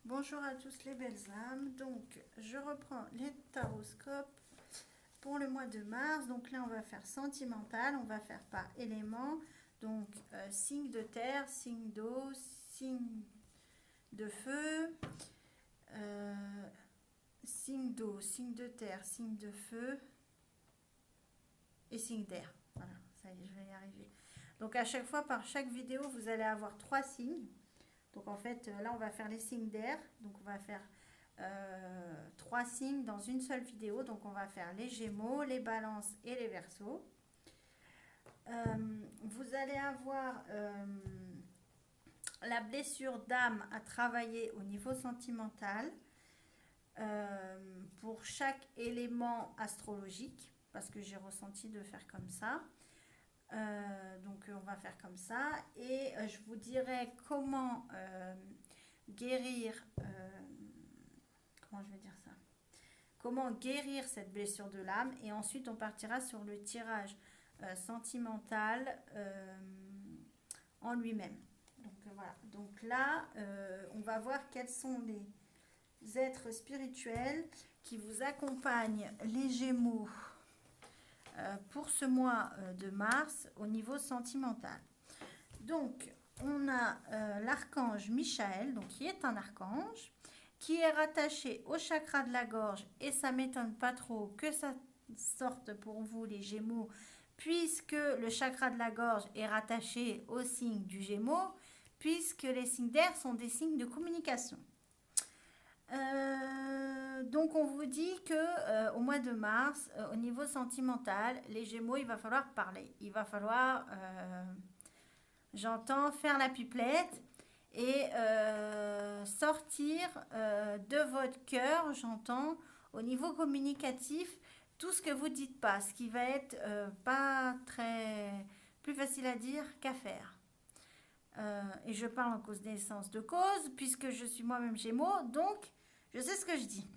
Bonjour à tous les belles âmes. Donc, je reprends les taroscopes pour le mois de mars. Donc là, on va faire sentimental, on va faire par élément. Donc, signe de terre, signe d'eau, signe de feu, euh, signe d'eau, signe de terre, signe de feu et signe d'air. Voilà, ça y est, je vais y arriver. Donc, à chaque fois, par chaque vidéo, vous allez avoir 3 signes. Donc en fait, là, on va faire les signes d'air. Donc on va faire 3 signes dans une seule vidéo. Donc on va faire les Gémeaux, les Balances et les Verseaux. Vous allez avoir la blessure d'âme à travailler au niveau sentimental pour chaque élément astrologique, parce que j'ai ressenti de faire comme ça. Donc on va faire comme ça et je vous dirai comment guérir, comment je vais dire ça, comment guérir cette blessure de l'âme et ensuite on partira sur le tirage sentimental en lui-même. Donc voilà, donc là on va voir quels sont les êtres spirituels qui vous accompagnent, les Gémeaux, pour ce mois de mars au niveau sentimental. Donc, on a l'archange Michael, donc qui est un archange, qui est rattaché au chakra de la gorge, et ça m'étonne pas trop que ça sorte pour vous les Gémeaux, puisque le chakra de la gorge est rattaché au signe du Gémeaux, puisque les signes d'air sont des signes de communication. Donc on vous dit que au mois de mars, au niveau sentimental, les Gémeaux, il va falloir parler. Il va falloir, j'entends, faire la pipelette et sortir de votre cœur, j'entends, au niveau communicatif, tout ce que vous dites pas, ce qui va être pas très plus facile à dire qu'à faire. Et je parle en cause naissance de cause, puisque je suis moi-même Gémeaux, donc je sais ce que je dis.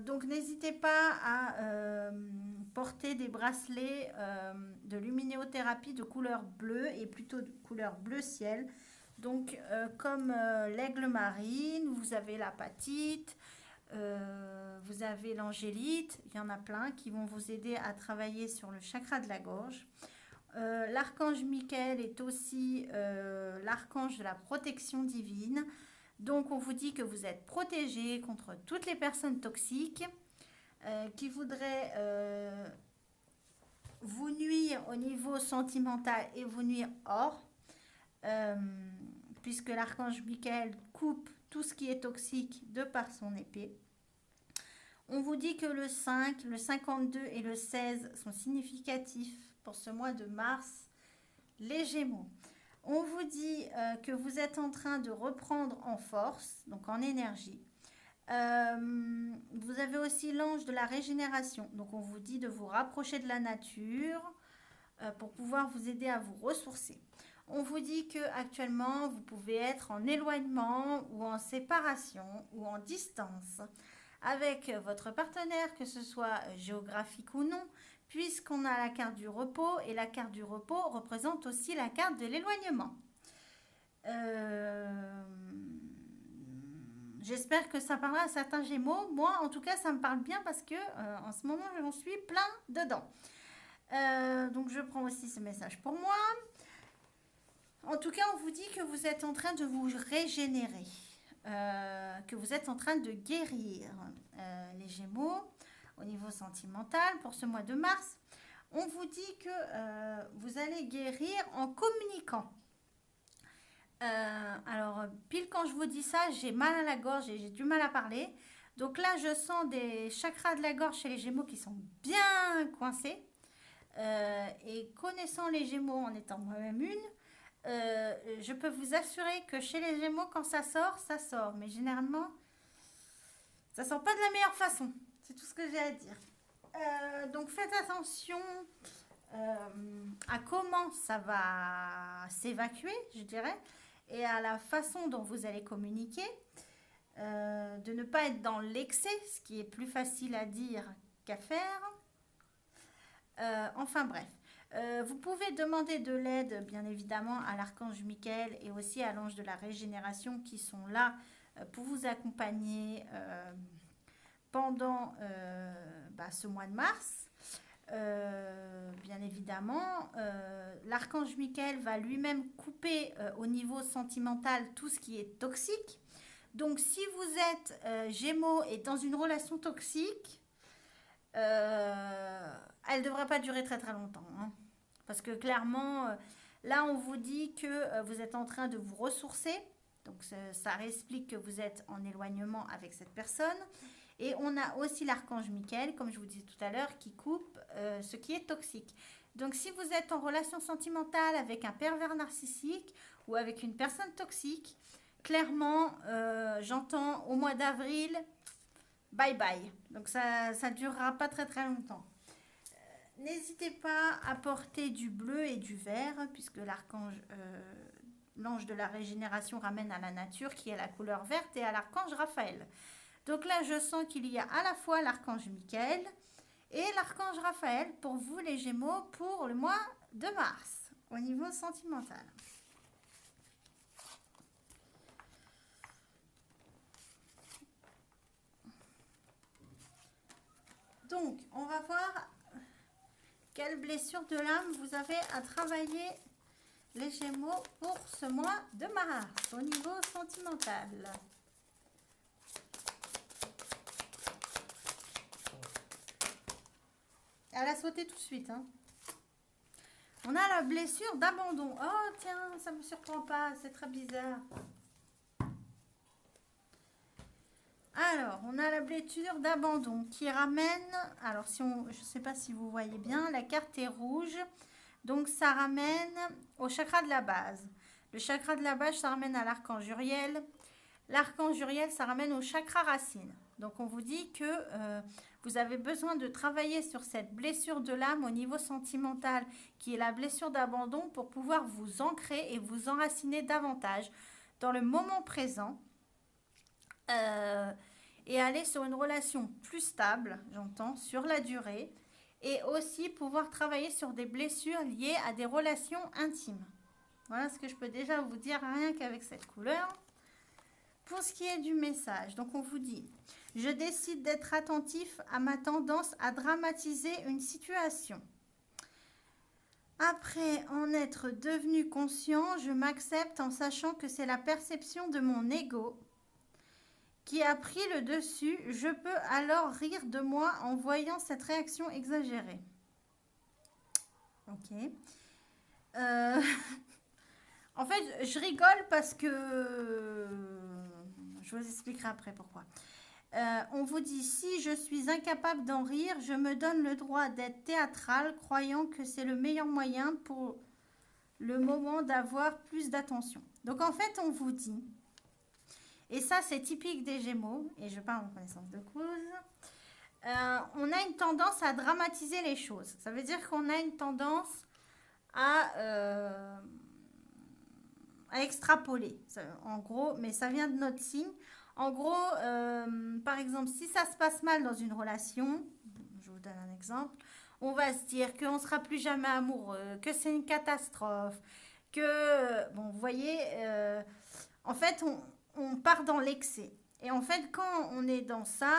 Donc n'hésitez pas à porter des bracelets de luminéothérapie de couleur bleue et plutôt de couleur bleu ciel. Donc comme l'aigle marine, vous avez l'apatite, vous avez l'angélite, il y en a plein qui vont vous aider à travailler sur le chakra de la gorge. L'archange Michael est aussi l'archange de la protection divine. Donc on vous dit que vous êtes protégé contre toutes les personnes toxiques qui voudraient vous nuire au niveau sentimental et vous nuire hors, euh, puisque l'archange Michael coupe tout ce qui est toxique de par son épée. On vous dit que le 5, le 52 et le 16 sont significatifs pour ce mois de mars, les Gémeaux. On vous dit que vous êtes en train de reprendre en force, donc en énergie. Vous avez aussi l'ange de la régénération. Donc on vous dit de vous rapprocher de la nature pour pouvoir vous aider à vous ressourcer. On vous dit que actuellement vous pouvez être en éloignement ou en séparation ou en distance avec votre partenaire, que ce soit géographique ou non, puisqu'on a la carte du repos et la carte du repos représente aussi la carte de l'éloignement. J'espère que ça parlera à certains Gémeaux. Moi, en tout cas, ça me parle bien parce que en ce moment, j'en suis plein dedans. Donc, je prends aussi ce message pour moi. En tout cas, on vous dit que vous êtes en train de vous régénérer, que vous êtes en train de guérir les Gémeaux au niveau sentimental pour ce mois de mars. On vous dit que vous allez guérir en communiquant. Alors, pile quand je vous dis ça, j'ai mal à la gorge et j'ai du mal à parler. Donc là, je sens des chakras de la gorge chez les Gémeaux qui sont bien coincés. Et connaissant les Gémeaux en étant moi-même une, je peux vous assurer que chez les Gémeaux, quand ça sort, ça sort. Mais généralement, ça sort pas de la meilleure façon. C'est tout ce que j'ai à dire. Donc faites attention à comment ça va s'évacuer, je dirais, et à la façon dont vous allez communiquer. De ne pas être dans l'excès, ce qui est plus facile à dire qu'à faire. Enfin bref. Vous pouvez demander de l'aide, bien évidemment, à l'archange Michael et aussi à l'ange de la régénération qui sont là pour vous accompagner pendant ce mois de mars. Bien évidemment, l'archange Michael va lui-même couper au niveau sentimental tout ce qui est toxique. Donc, si vous êtes Gémeaux et dans une relation toxique, elle ne devrait pas durer très très longtemps. Hein. Parce que clairement, là, on vous dit que vous êtes en train de vous ressourcer. Donc, ça explique que vous êtes en éloignement avec cette personne. Et on a aussi l'archange Michael, comme je vous disais tout à l'heure, qui coupe ce qui est toxique. Donc, si vous êtes en relation sentimentale avec un pervers narcissique ou avec une personne toxique, clairement, j'entends au mois d'avril, bye bye. Donc, ça ne durera pas très très longtemps. N'hésitez pas à porter du bleu et du vert, puisque l'ange de la régénération ramène à la nature, qui est la couleur verte, et à l'archange Raphaël. Donc là, je sens qu'il y a à la fois l'archange Michael et l'archange Raphaël pour vous, les Gémeaux, pour le mois de mars, au niveau sentimental. Donc, on va voir quelle blessure de l'âme vous avez à travailler, les Gémeaux, pour ce mois de mars, au niveau sentimental. Elle a sauté tout de suite. Hein. On a la blessure d'abandon. Oh, tiens, ça ne me surprend pas. C'est très bizarre. Alors, on a la blessure d'abandon qui ramène... Alors, je ne sais pas si vous voyez bien, la carte est rouge. Donc, ça ramène au chakra de la base. Le chakra de la base, ça ramène à l'archange Uriel. L'archange Uriel, ça ramène au chakra racine. Donc, on vous dit que vous avez besoin de travailler sur cette blessure de l'âme au niveau sentimental, qui est la blessure d'abandon, pour pouvoir vous ancrer et vous enraciner davantage dans le moment présent. Et aller sur une relation plus stable, j'entends, sur la durée. Et aussi pouvoir travailler sur des blessures liées à des relations intimes. Voilà ce que je peux déjà vous dire rien qu'avec cette couleur. Pour ce qui est du message, donc on vous dit, je décide d'être attentif à ma tendance à dramatiser une situation. Après en être devenu conscient, je m'accepte en sachant que c'est la perception de mon ego qui a pris le dessus. Je peux alors rire de moi en voyant cette réaction exagérée. Ok. En fait, je rigole parce que... Je vous expliquerai après pourquoi. On vous dit, si je suis incapable d'en rire, je me donne le droit d'être théâtrale, croyant que c'est le meilleur moyen pour le moment d'avoir plus d'attention. Donc en fait, on vous dit, et ça c'est typique des Gémeaux, et je parle en connaissance de cause, on a une tendance à dramatiser les choses. Ça veut dire qu'on a une tendance à extrapoler, en gros, mais ça vient de notre signe. En gros, par exemple, si ça se passe mal dans une relation, je vous donne un exemple, on va se dire qu'on ne sera plus jamais amoureux, que c'est une catastrophe, que, bon, vous voyez, en fait, on part dans l'excès. Et en fait, quand on est dans ça,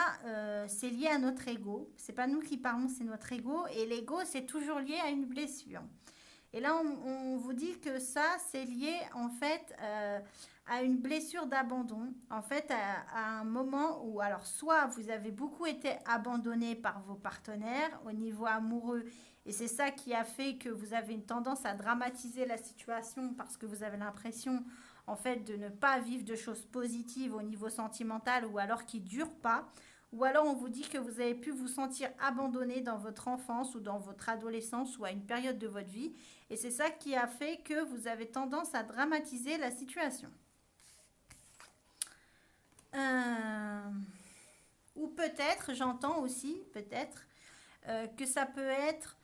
c'est lié à notre ego. C'est pas nous qui parlons, c'est notre ego. Et l'ego, c'est toujours lié à une blessure. Et là, on vous dit que ça, c'est lié en fait à une blessure d'abandon. En fait, à un moment où, alors, soit vous avez beaucoup été abandonné par vos partenaires au niveau amoureux, et c'est ça qui a fait que vous avez une tendance à dramatiser la situation parce que vous avez l'impression, en fait, de ne pas vivre de choses positives au niveau sentimental, ou alors qui ne durent pas. Ou alors on vous dit que vous avez pu vous sentir abandonné dans votre enfance ou dans votre adolescence ou à une période de votre vie. Et c'est ça qui a fait que vous avez tendance à dramatiser la situation. Ou peut-être, j'entends aussi, peut-être, que ça peut être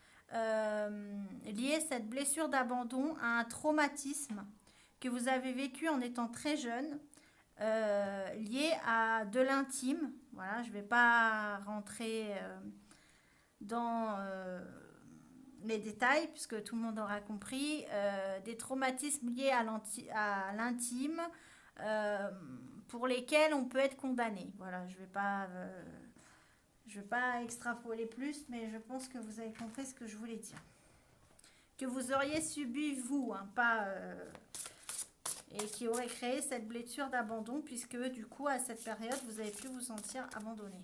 lié, cette blessure d'abandon, à un traumatisme que vous avez vécu en étant très jeune, lié à de l'intime. Voilà, je ne vais pas rentrer dans les détails puisque tout le monde aura compris. Des traumatismes liés à l'intime, pour lesquels on peut être condamné. Voilà, je vais pas extrapoler plus, mais je pense que vous avez compris ce que je voulais dire. Que vous auriez subi vous, hein, pas et qui aurait créé cette blessure d'abandon, puisque du coup à cette période vous avez pu vous sentir abandonné.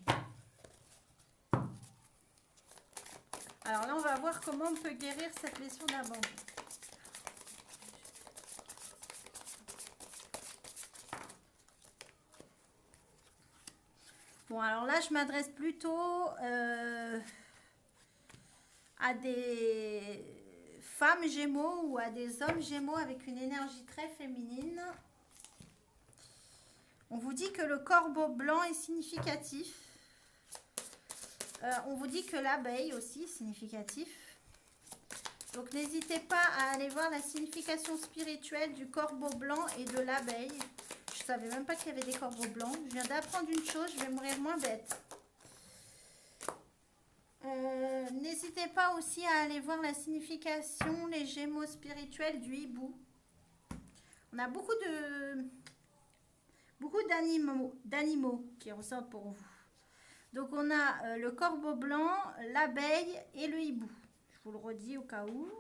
Alors là on va voir comment on peut guérir cette blessure d'abandon. Bon, alors là, je m'adresse plutôt à des femmes gémeaux ou à des hommes gémeaux avec une énergie très féminine. On vous dit que le corbeau blanc est significatif. On vous dit que l'abeille aussi est significatif. Donc n'hésitez pas à aller voir la signification spirituelle du corbeau blanc et de l'abeille. Je ne savais même pas qu'il y avait des corbeaux blancs. Je viens d'apprendre une chose, je vais mourir moins bête. N'hésitez pas aussi à aller voir la signification, les gémeaux spirituels du hibou. On a beaucoup d'animaux qui ressortent pour vous. Donc on a le corbeau blanc, l'abeille et le hibou. Je vous le redis au cas où.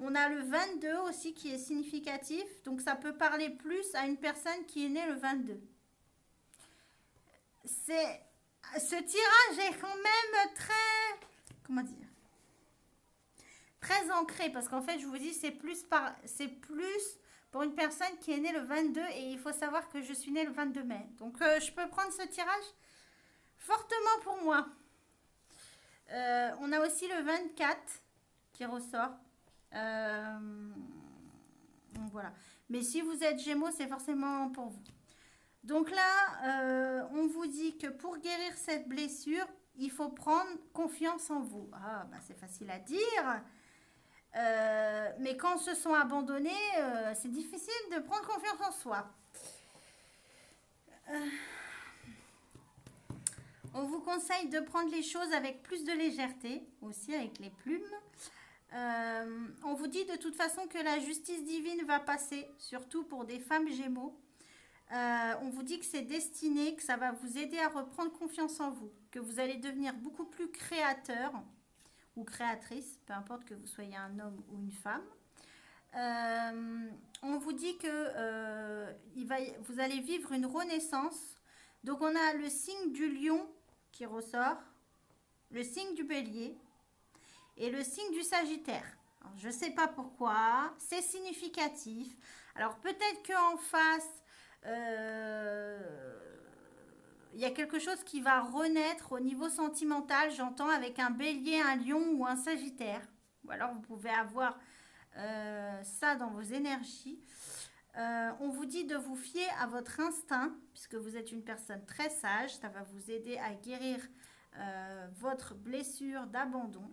On a le 22 aussi qui est significatif. Donc ça peut parler plus à une personne qui est née le 22. Ce tirage est quand même très... Comment dire, très ancré, parce qu'en fait je vous dis c'est plus pour une personne qui est née le 22 et il faut savoir que je suis née le 22 mai. Donc je peux prendre ce tirage fortement pour moi. On a aussi le 24 qui ressort. Donc voilà. Mais si vous êtes Gémeaux, c'est forcément pour vous. Donc là, on vous dit que pour guérir cette blessure, il faut prendre confiance en vous. Ah, bah c'est facile à dire. Mais quand on se sent abandonné, c'est difficile de prendre confiance en soi. On vous conseille de prendre les choses avec plus de légèreté, aussi avec les plumes. On vous dit de toute façon que la justice divine va passer, surtout pour des femmes Gémeaux. On vous dit que c'est destiné, que ça va vous aider à reprendre confiance en vous, que vous allez devenir beaucoup plus créateur ou créatrice, peu importe que vous soyez un homme ou une femme. On vous dit que vous allez vivre une renaissance. Donc on a le signe du lion qui ressort, le signe du bélier et le signe du sagittaire. Alors, je ne sais pas pourquoi, c'est significatif. Alors peut-être qu'en face, il y a quelque chose qui va renaître au niveau sentimental, j'entends, avec un bélier, un lion ou un sagittaire. Ou alors vous pouvez avoir ça dans vos énergies. On vous dit de vous fier à votre instinct, puisque vous êtes une personne très sage. Ça va vous aider à guérir votre blessure d'abandon.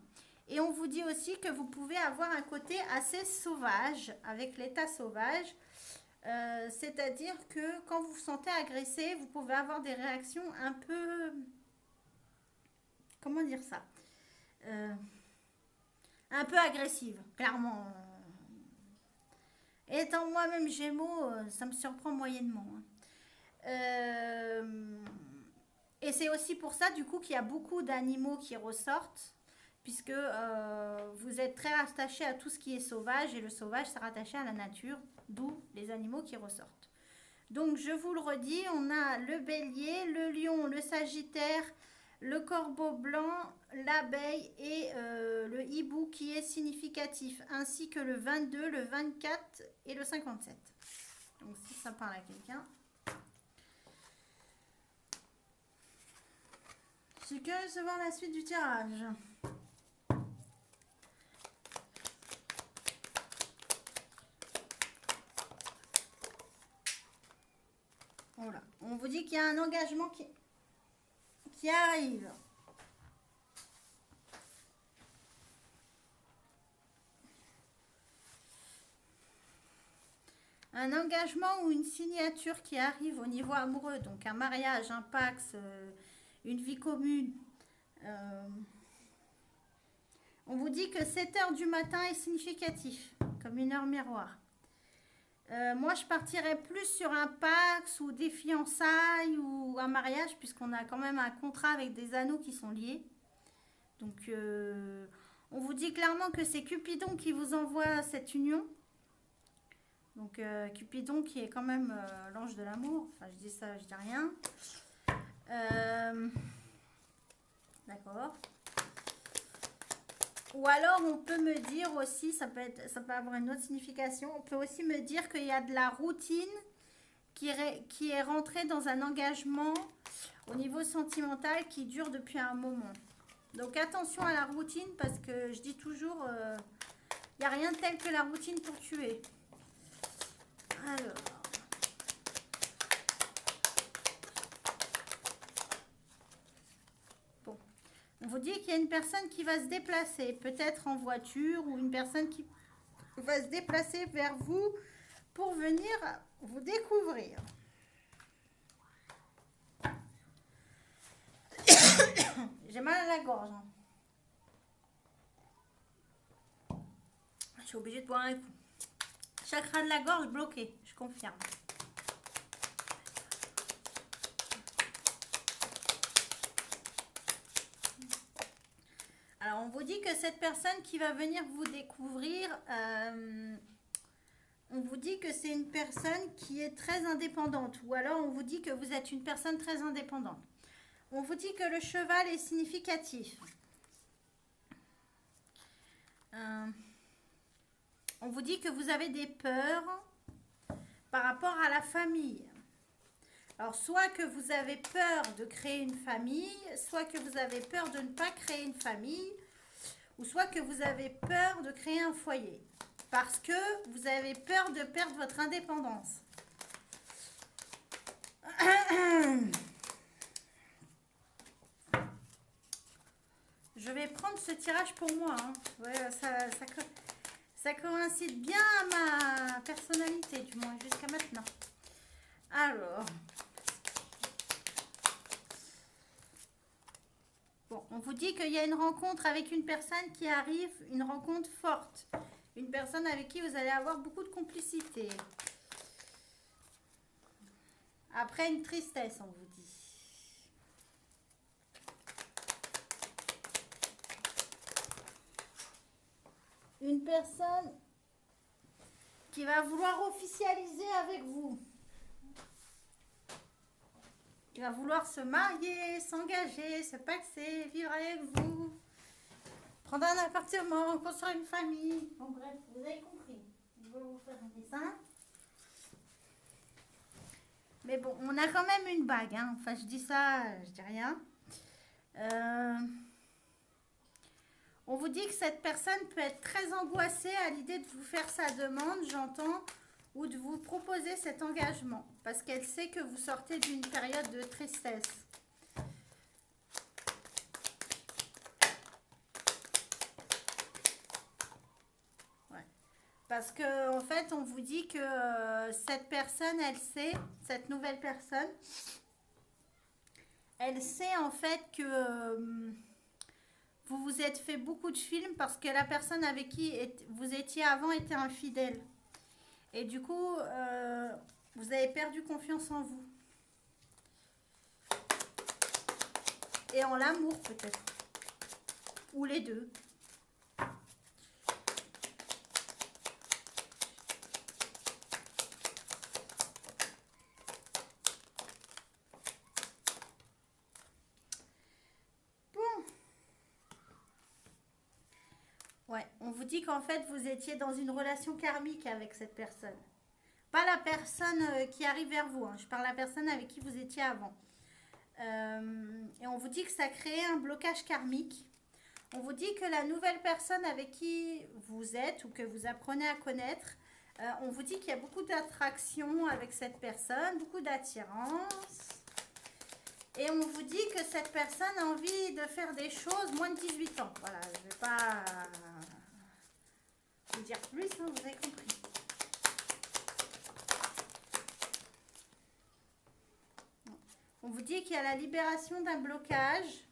Et on vous dit aussi que vous pouvez avoir un côté assez sauvage, avec l'état sauvage. C'est-à-dire que quand vous vous sentez agressé, vous pouvez avoir des réactions un peu... Comment dire ça, un peu agressives, clairement. Étant moi-même Gémeaux, ça me surprend moyennement. Et c'est aussi pour ça, du coup, qu'il y a beaucoup d'animaux qui ressortent, puisque vous êtes très attaché à tout ce qui est sauvage, et le sauvage, c'est rattaché à la nature, d'où les animaux qui ressortent. Donc, je vous le redis, on a le bélier, le lion, le sagittaire, le corbeau blanc, l'abeille et le hibou qui est significatif, ainsi que le 22, le 24 et le 57. Donc si ça parle à quelqu'un. Je suis curieuse de voir la suite du tirage. Voilà. On vous dit qu'il y a un engagement qui arrive. Un engagement ou une signature qui arrive au niveau amoureux, donc un mariage, un pax, une vie commune. On vous dit que 7 heures du matin est significatif, comme une heure miroir. Moi, je partirais plus sur un Pax ou des fiançailles ou un mariage, puisqu'on a quand même un contrat avec des anneaux qui sont liés. Donc, on vous dit clairement que c'est Cupidon qui vous envoie cette union. Donc, Cupidon qui est quand même l'ange de l'amour. Enfin, je dis ça, je dis rien. D'accord. Ou alors, on peut me dire aussi, ça peut avoir une autre signification. On peut aussi me dire qu'il y a de la routine qui est rentrée dans un engagement au niveau sentimental qui dure depuis un moment. Donc, attention à la routine parce que je dis toujours, il n'y a rien de tel que la routine pour tuer. Alors. Bon. On vous dit qu'il y a une personne qui va se déplacer, peut-être en voiture ou une personne qui va se déplacer vers vous pour venir vous découvrir. J'ai mal à la gorge. Je suis obligée de boire un coup. Chakra de la gorge bloqué, je confirme. Alors, on vous dit que cette personne qui va venir vous découvrir, on vous dit que c'est une personne qui est très indépendante. Ou alors, on vous dit que vous êtes une personne très indépendante. On vous dit que le cheval est significatif. On vous dit que vous avez des peurs par rapport à la famille. Alors, soit que vous avez peur de créer une famille, soit que vous avez peur de ne pas créer une famille, ou soit que vous avez peur de créer un foyer. Parce que vous avez peur de perdre votre indépendance. Je vais prendre ce tirage pour moi. Hein. Ouais, ça coïncide bien à ma personnalité, du moins jusqu'à maintenant. Alors. Bon, on vous dit qu'il y a une rencontre avec une personne qui arrive, une rencontre forte. Une personne avec qui vous allez avoir beaucoup de complicité. Après une tristesse, on vous dit. Une personne qui va vouloir officialiser avec vous. Qui va vouloir se marier, s'engager, se paxer, vivre avec vous. Prendre un appartement, construire une famille. Bon bref, vous avez compris. Je vais vous faire un dessin. Mais bon, on a quand même une bague. Hein. Enfin, je dis ça, je dis rien. On vous dit que cette personne peut être très angoissée à l'idée de vous faire sa demande, j'entends, ou de vous proposer cet engagement. Parce qu'elle sait que vous sortez d'une période de tristesse. Parce que en fait, on vous dit que cette personne, elle sait, cette nouvelle personne, elle sait en fait que vous vous êtes fait beaucoup de films parce que la personne avec qui vous étiez avant était infidèle. Et du coup, vous avez perdu confiance en vous. Et en l'amour peut-être. Ou les deux. Ouais, on vous dit qu'en fait, vous étiez dans une relation karmique avec cette personne. Pas la personne qui arrive vers vous, hein. Je parle de la personne avec qui vous étiez avant. Et on vous dit que ça crée un blocage karmique. On vous dit que la nouvelle personne avec qui vous êtes ou que vous apprenez à connaître, on vous dit qu'il y a beaucoup d'attraction avec cette personne, beaucoup d'attirance. Et on vous dit que cette personne a envie de faire des choses moins de 18 ans. Voilà, je ne vais pas vous dire plus, hein, vous avez compris. On vous dit qu'il y a la libération d'un blocage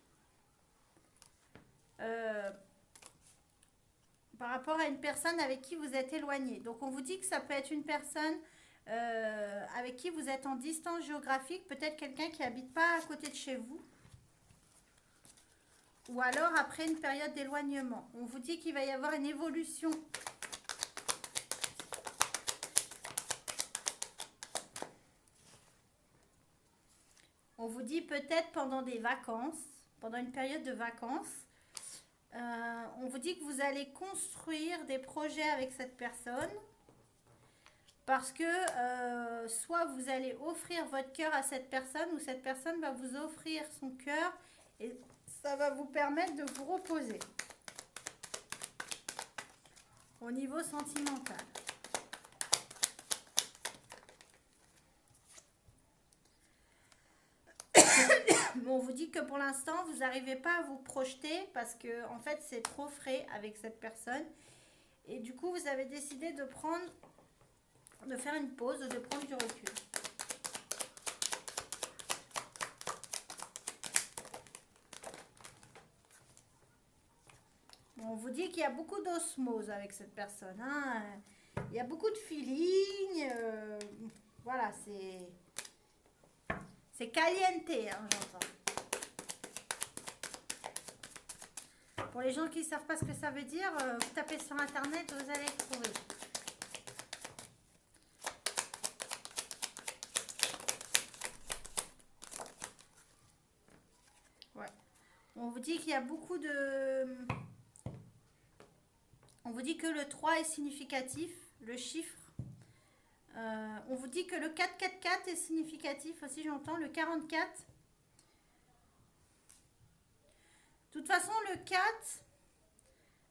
par rapport à une personne avec qui vous êtes éloigné. Donc on vous dit que ça peut être une personne avec qui vous êtes en distance géographique, peut-être quelqu'un qui habite pas à côté de chez vous, ou alors après une période d'éloignement. On vous dit qu'il va y avoir une évolution. On vous dit peut-être pendant des vacances, pendant une période de vacances. On vous dit que vous allez construire des projets avec cette personne parce que soit vous allez offrir votre cœur à cette personne ou cette personne va vous offrir son cœur et ça va vous permettre de vous reposer au niveau sentimental. On vous dit que pour l'instant, vous n'arrivez pas à vous projeter parce que en fait, c'est trop frais avec cette personne. Et du coup, vous avez décidé de faire une pause, de prendre du recul. Bon, on vous dit qu'il y a beaucoup d'osmose avec cette personne. Hein. Il y a beaucoup de feeling. Voilà, c'est caliente, hein, j'entends. Pour les gens qui ne savent pas ce que ça veut dire, vous tapez sur internet, vous allez trouver. Ouais. On vous dit qu'il y a beaucoup de... On vous dit que le 3 est significatif, le chiffre. On vous dit que le 444 est significatif aussi, j'entends, le 44. De toute façon, le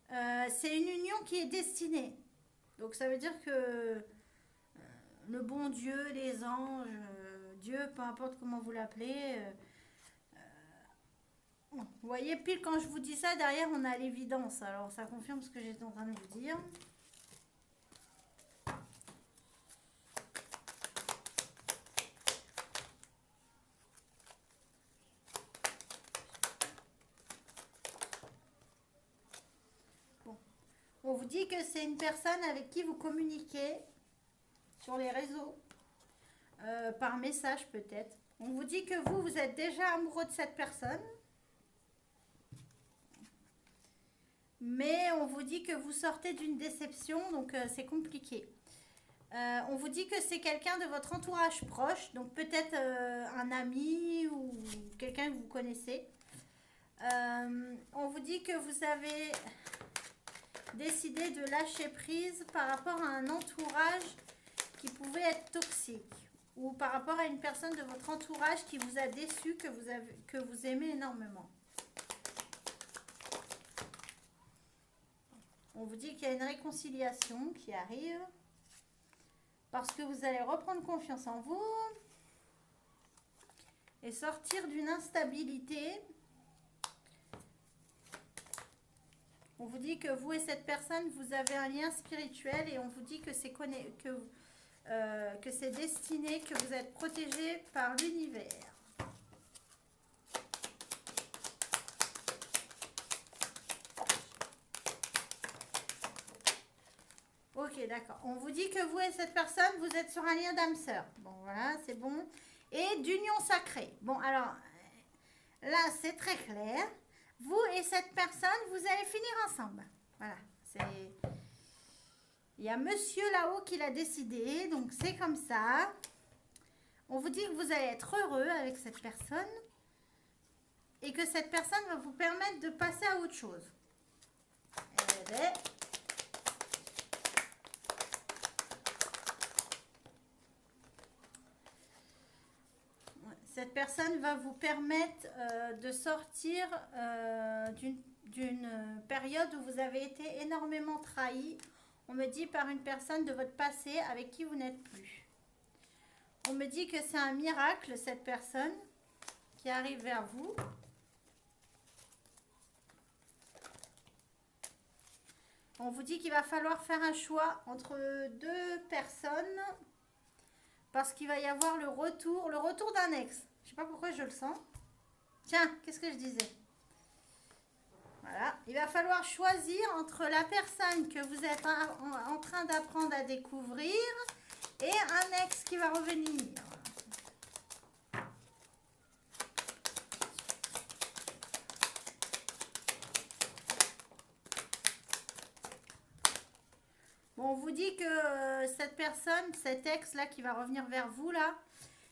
4, c'est une union qui est destinée. Donc ça veut dire que le bon Dieu, les anges, Dieu, peu importe comment vous l'appelez. Vous voyez, pile quand je vous dis ça, derrière on a l'évidence. Alors ça confirme ce que j'étais en train de vous dire. On vous dit que c'est une personne avec qui vous communiquez sur les réseaux, par message peut-être. On vous dit que vous êtes déjà amoureux de cette personne. Mais on vous dit que vous sortez d'une déception, donc c'est compliqué. On vous dit que c'est quelqu'un de votre entourage proche, donc peut-être un ami ou quelqu'un que vous connaissez. On vous dit que vous avez décidé de lâcher prise par rapport à un entourage qui pouvait être toxique ou par rapport à une personne de votre entourage qui vous a déçu, que vous aimez énormément. On vous dit qu'il y a une réconciliation qui arrive parce que vous allez reprendre confiance en vous et sortir d'une instabilité. On vous dit que vous et cette personne, vous avez un lien spirituel et on vous dit que c'est destiné, que vous êtes protégé par l'univers. Ok, d'accord. On vous dit que vous et cette personne, vous êtes sur un lien d'âme sœur. Bon, voilà, c'est bon. Et d'union sacrée. Bon, alors, là, c'est très clair. Vous et cette personne, vous allez finir ensemble. Voilà, il y a monsieur là-haut qui l'a décidé, donc c'est comme ça. On vous dit que vous allez être heureux avec cette personne et que cette personne va vous permettre de passer à autre chose. Cette personne va vous permettre de sortir d'une période où vous avez été énormément trahi. On me dit par une personne de votre passé avec qui vous n'êtes plus. On me dit que c'est un miracle, cette personne qui arrive vers vous. On vous dit qu'il va falloir faire un choix entre deux personnes parce qu'il va y avoir le retour d'un ex. Je sais pas pourquoi je le sens. Tiens, qu'est-ce que je disais? Voilà. Il va falloir choisir entre la personne que vous êtes en train d'apprendre à découvrir et un ex qui va revenir. Bon, on vous dit que cette personne, cet ex-là qui va revenir vers vous, là,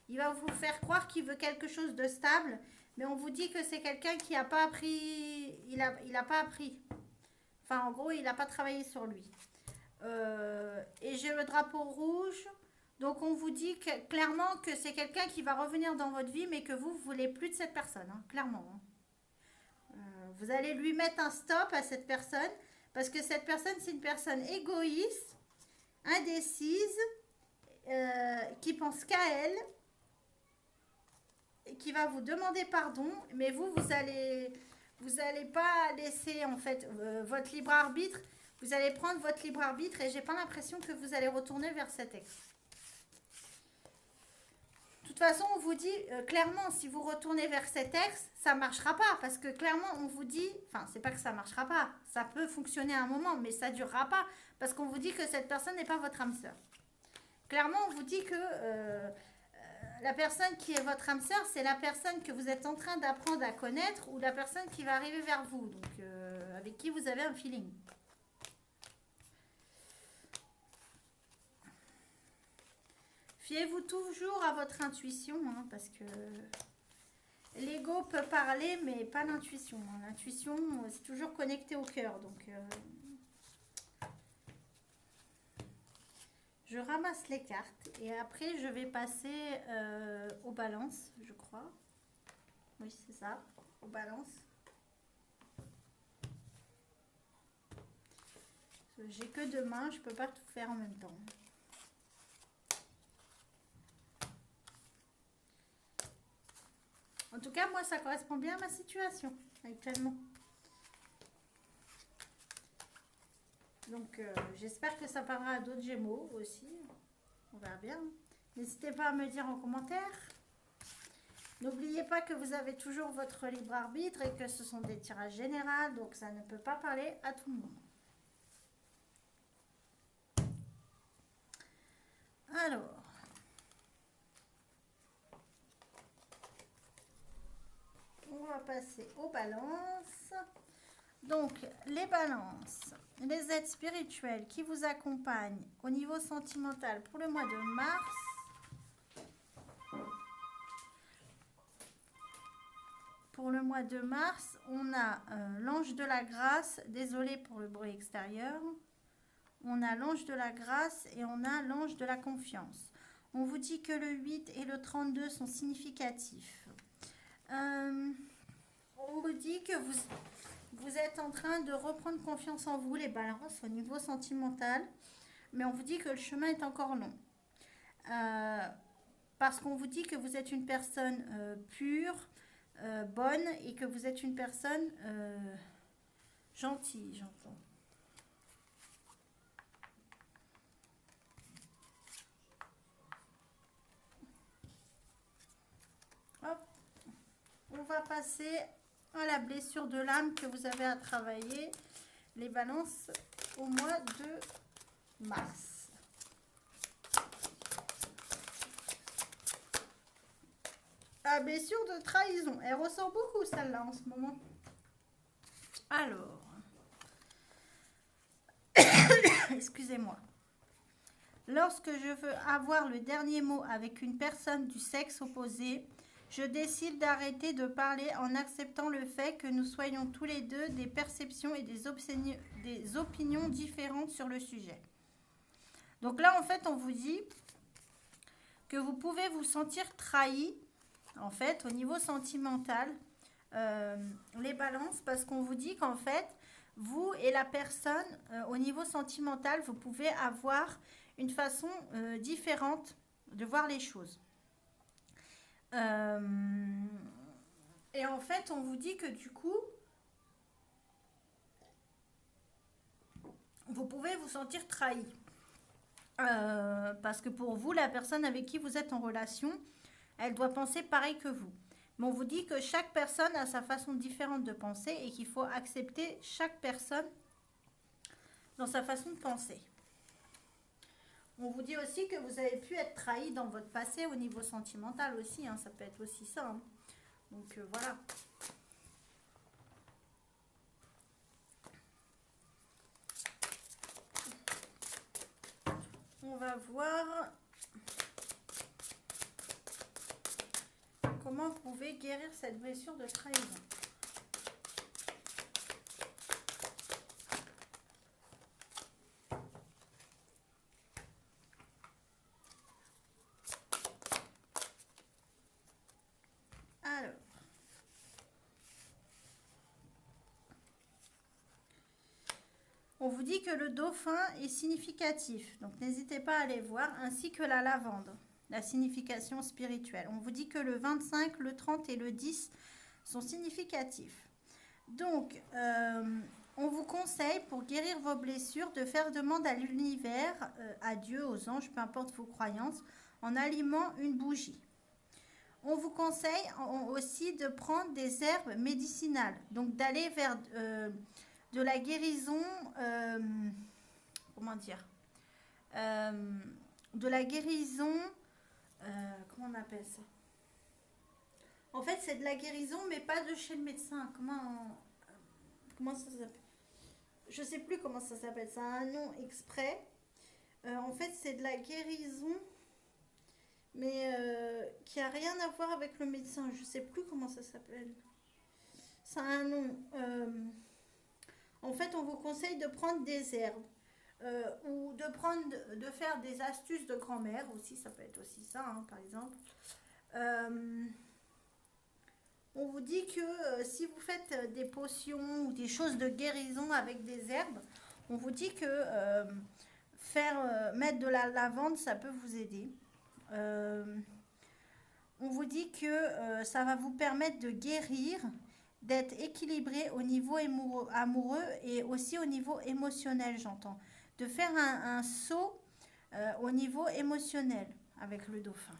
il va vous faire croire qu'il veut quelque chose de stable, mais on vous dit que c'est quelqu'un qui n'a pas appris, il a pas appris. Enfin, en gros, il n'a pas travaillé sur lui. Et j'ai le drapeau rouge. Donc, on vous dit clairement que c'est quelqu'un qui va revenir dans votre vie, mais que vous ne voulez plus de cette personne, hein, clairement. Hein. Vous allez lui mettre un stop à cette personne, parce que cette personne, c'est une personne égoïste, indécise, qui pense qu'à elle, et qui va vous demander pardon, mais vous allez pas laisser en fait votre libre arbitre. Vous allez prendre votre libre arbitre et j'ai pas l'impression que vous allez retourner vers cet ex. De toute façon, on vous dit clairement, si vous retournez vers cet ex, ça marchera pas. Parce que clairement, on vous dit, enfin, c'est pas que ça marchera pas. Ça peut fonctionner à un moment, mais ça durera pas. Parce qu'on vous dit que cette personne n'est pas votre âme sœur. Clairement, on vous dit que la personne qui est votre âme sœur, c'est la personne que vous êtes en train d'apprendre à connaître ou la personne qui va arriver vers vous. Donc, avec qui vous avez un feeling. Fiez-vous toujours à votre intuition, hein, parce que l'ego peut parler, mais pas l'intuition. L'intuition, c'est toujours connecté au cœur. Donc, je ramasse les cartes et après, je vais passer aux balances, je crois. Oui, c'est ça, aux balances. J'ai que deux mains, je peux pas tout faire en même temps. En tout cas, moi, ça correspond bien à ma situation actuellement. Donc, j'espère que ça parlera à d'autres Gémeaux aussi. On verra bien. N'hésitez pas à me dire en commentaire. N'oubliez pas que vous avez toujours votre libre arbitre et que ce sont des tirages généraux, donc ça ne peut pas parler à tout le monde. Alors, on va passer aux balances. Donc, les balances, les aides spirituelles qui vous accompagnent au niveau sentimental pour le mois de mars. Pour le mois de mars, on a l'ange de la grâce. Désolée pour le bruit extérieur. On a l'ange de la grâce et on a l'ange de la confiance. On vous dit que le 8 et le 32 sont significatifs. On vous dit que vous êtes en train de reprendre confiance en vous, les balances, au niveau sentimental. Mais on vous dit que le chemin est encore long. Parce qu'on vous dit que vous êtes une personne pure, bonne et que vous êtes une personne gentille, j'entends. Hop. On va passer à la blessure de l'âme que vous avez à travailler, les balances au mois de mars. La blessure de trahison, elle ressort beaucoup celle-là en ce moment. Alors, excusez-moi. Lorsque je veux avoir le dernier mot avec une personne du sexe opposé, je décide d'arrêter de parler en acceptant le fait que nous soyons tous les deux des perceptions et des opinions différentes sur le sujet. Donc là, en fait, on vous dit que vous pouvez vous sentir trahi, en fait, au niveau sentimental, les balances, parce qu'on vous dit qu'en fait, vous et la personne, au niveau sentimental, vous pouvez avoir une façon différente de voir les choses. Et en fait, on vous dit que du coup, vous pouvez vous sentir trahi. Parce que pour vous, la personne avec qui vous êtes en relation, elle doit penser pareil que vous. Mais on vous dit que chaque personne a sa façon différente de penser et qu'il faut accepter chaque personne dans sa façon de penser. On vous dit aussi que vous avez pu être trahi dans votre passé au niveau sentimental aussi, hein, ça peut être aussi ça. Hein. Donc voilà. On va voir comment vous pouvez guérir cette blessure de trahison. Alors, on vous dit que le dauphin est significatif, donc n'hésitez pas à aller voir, ainsi que la lavande, la signification spirituelle. On vous dit que le 25, le 30 et le 10 sont significatifs. Donc, on vous conseille, pour guérir vos blessures, de faire demande à l'univers, à Dieu, aux anges, peu importe vos croyances, en allumant une bougie. On vous conseille aussi de prendre des herbes médicinales, donc d'aller vers de la guérison, comment dire, de la guérison, comment on appelle ça? En fait, c'est de la guérison, mais pas de chez le médecin. Comment ça s'appelle? Je sais plus comment ça s'appelle, ça a un nom exprès. En fait, c'est de la guérison, mais qui a rien à voir avec le médecin. Je sais plus comment ça s'appelle. Ça a un nom. En fait, on vous conseille de prendre des herbes ou de faire des astuces de grand-mère aussi. Ça peut être aussi ça, hein, par exemple. On vous dit que si vous faites des potions ou des choses de guérison avec des herbes, on vous dit que mettre de la lavande, ça peut vous aider. On vous dit que ça va vous permettre de guérir, d'être équilibré au niveau amoureux et aussi au niveau émotionnel, j'entends. De faire un saut au niveau émotionnel avec le dauphin.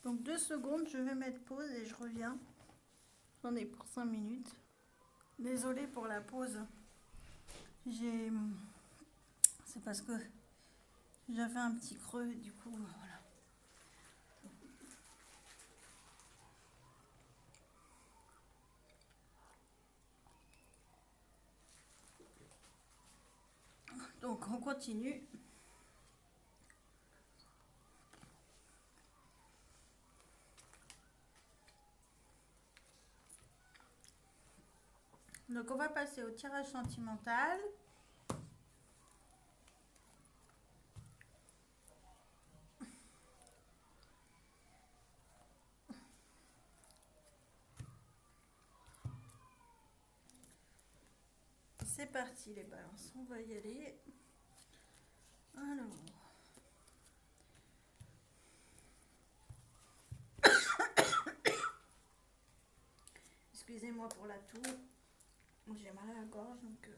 Donc 2 secondes, je vais mettre pause et je reviens. J'en ai pour 5 minutes. Désolée pour la pause. C'est parce que j'avais un petit creux, du coup, voilà. Donc on continue. Donc on va passer au tirage sentimental. C'est parti les balances, on va y aller. Alors. Excusez-moi pour la toux. J'ai mal à la gorge, donc...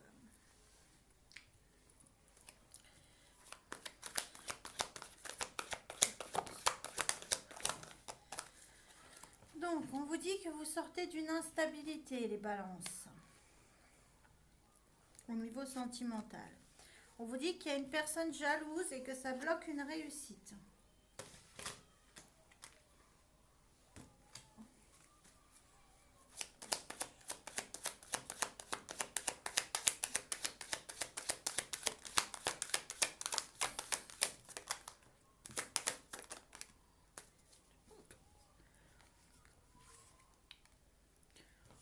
Donc, on vous dit que vous sortez d'une instabilité, les balances, au niveau sentimental. On vous dit qu'il y a une personne jalouse et que ça bloque une réussite.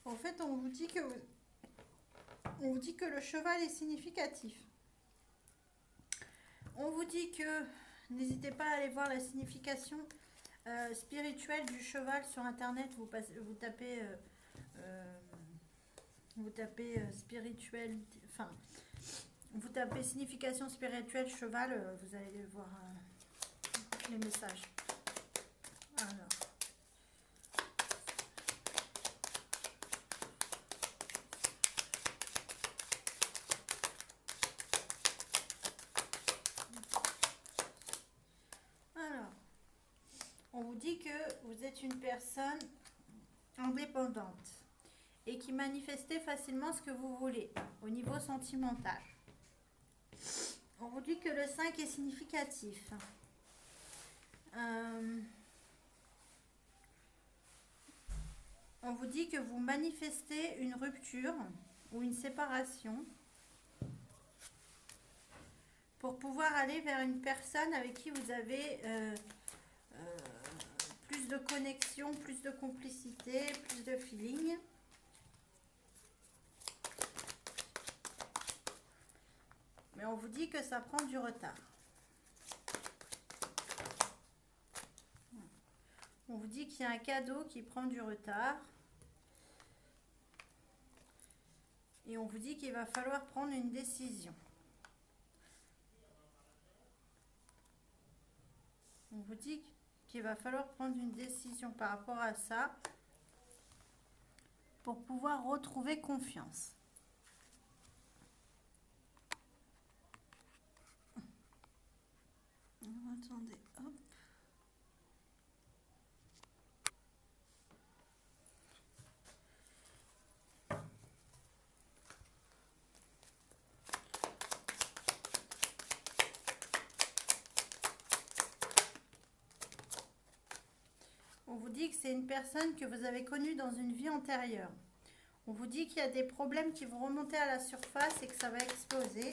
En fait, on vous dit que le cheval est significatif. On vous dit que n'hésitez pas à aller voir la signification spirituelle du cheval sur internet. Vous tapez spirituel, enfin vous tapez signification spirituelle cheval, vous allez voir les messages. Alors. dit que vous êtes une personne indépendante et qui manifestez facilement ce que vous voulez au niveau sentimental. On vous dit que le 5 est significatif. On vous dit que vous manifestez une rupture ou une séparation pour pouvoir aller vers une personne avec qui vous avez plus de connexion, plus de complicité, plus de feeling. Mais on vous dit que ça prend du retard. On vous dit qu'il y a un cadeau qui prend du retard. Et on vous dit qu'il va falloir prendre une décision. On vous dit qu'il va falloir prendre une décision par rapport à ça pour pouvoir retrouver confiance. Attendez, hop. On vous dit que c'est une personne que vous avez connue dans une vie antérieure. On vous dit qu'il y a des problèmes qui vont remonter à la surface et que ça va exploser.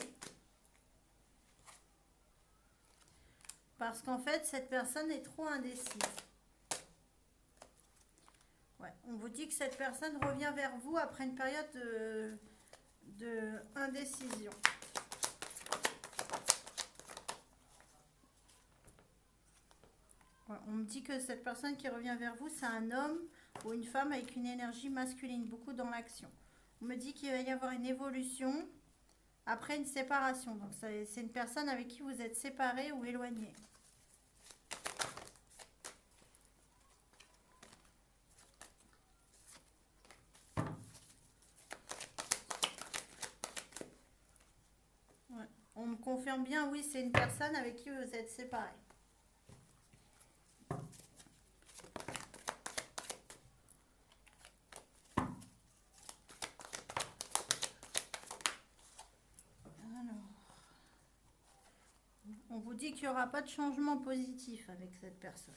Parce qu'en fait, cette personne est trop indécise. Ouais, on vous dit que cette personne revient vers vous après une période de indécision. Ouais, on me dit que cette personne qui revient vers vous, c'est un homme ou une femme avec une énergie masculine, beaucoup dans l'action. On me dit qu'il va y avoir une évolution après une séparation. Donc c'est une personne avec qui vous êtes séparé ou éloigné. Ouais. On me confirme bien, oui, c'est une personne avec qui vous êtes séparé. On vous dit qu'il n'y aura pas de changement positif avec cette personne.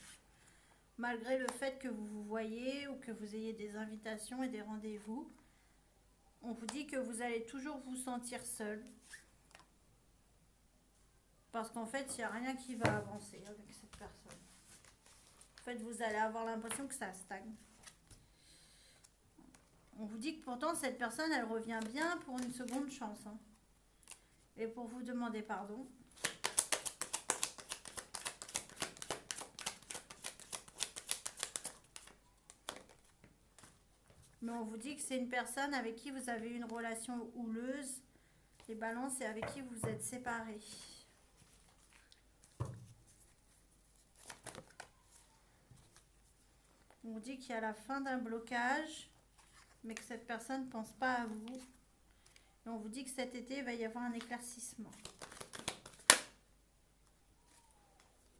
Malgré le fait que vous vous voyez ou que vous ayez des invitations et des rendez-vous, on vous dit que vous allez toujours vous sentir seul. Parce qu'en fait, il n'y a rien qui va avancer avec cette personne. En fait, vous allez avoir l'impression que ça stagne. On vous dit que pourtant, cette personne, elle revient bien pour une seconde chance. Hein. Et pour vous demander pardon. Mais on vous dit que c'est une personne avec qui vous avez une relation houleuse, les balances, et avec qui vous êtes séparés. On vous dit qu'il y a la fin d'un blocage, mais que cette personne ne pense pas à vous. Et on vous dit que cet été, il va y avoir un éclaircissement.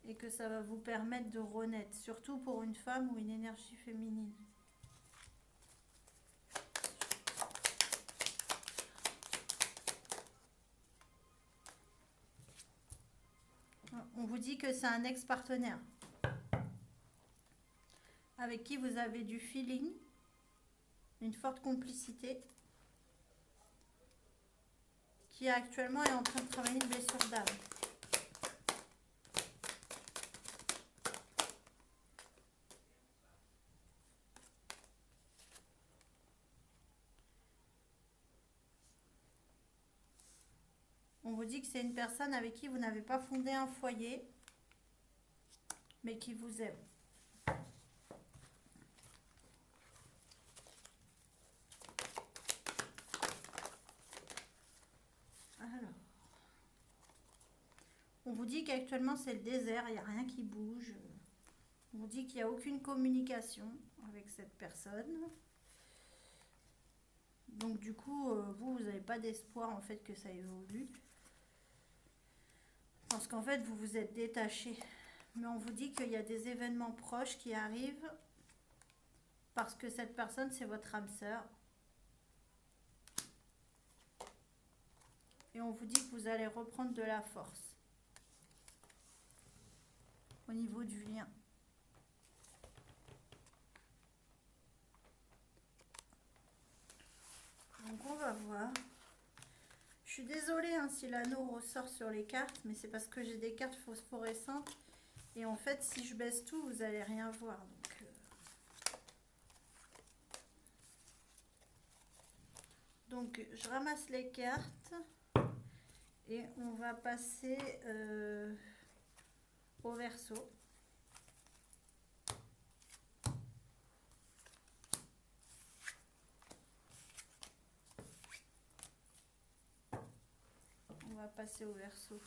Et que ça va vous permettre de renaître, surtout pour une femme ou une énergie féminine. On vous dit que c'est un ex-partenaire avec qui vous avez du feeling, une forte complicité, qui actuellement est en train de travailler une blessure d'âme. On vous dit que c'est une personne avec qui vous n'avez pas fondé un foyer, mais qui vous aime. Alors, on vous dit qu'actuellement c'est le désert, il n'y a rien qui bouge. On vous dit qu'il n'y a aucune communication avec cette personne. Donc du coup, vous n'avez pas d'espoir en fait que ça évolue. Parce qu'en fait, vous vous êtes détaché Mais on vous dit qu'il y a des événements proches qui arrivent parce que cette personne, c'est votre âme sœur. Et on vous dit que vous allez reprendre de la force au niveau du lien. Donc on va voir. Je suis désolée hein, si l'anneau ressort sur les cartes, mais c'est parce que j'ai des cartes phosphorescentes. Et en fait, si je baisse tout, vous n'allez rien voir. Donc, je ramasse les cartes et on va passer au Verseau. On va passer au Verseau.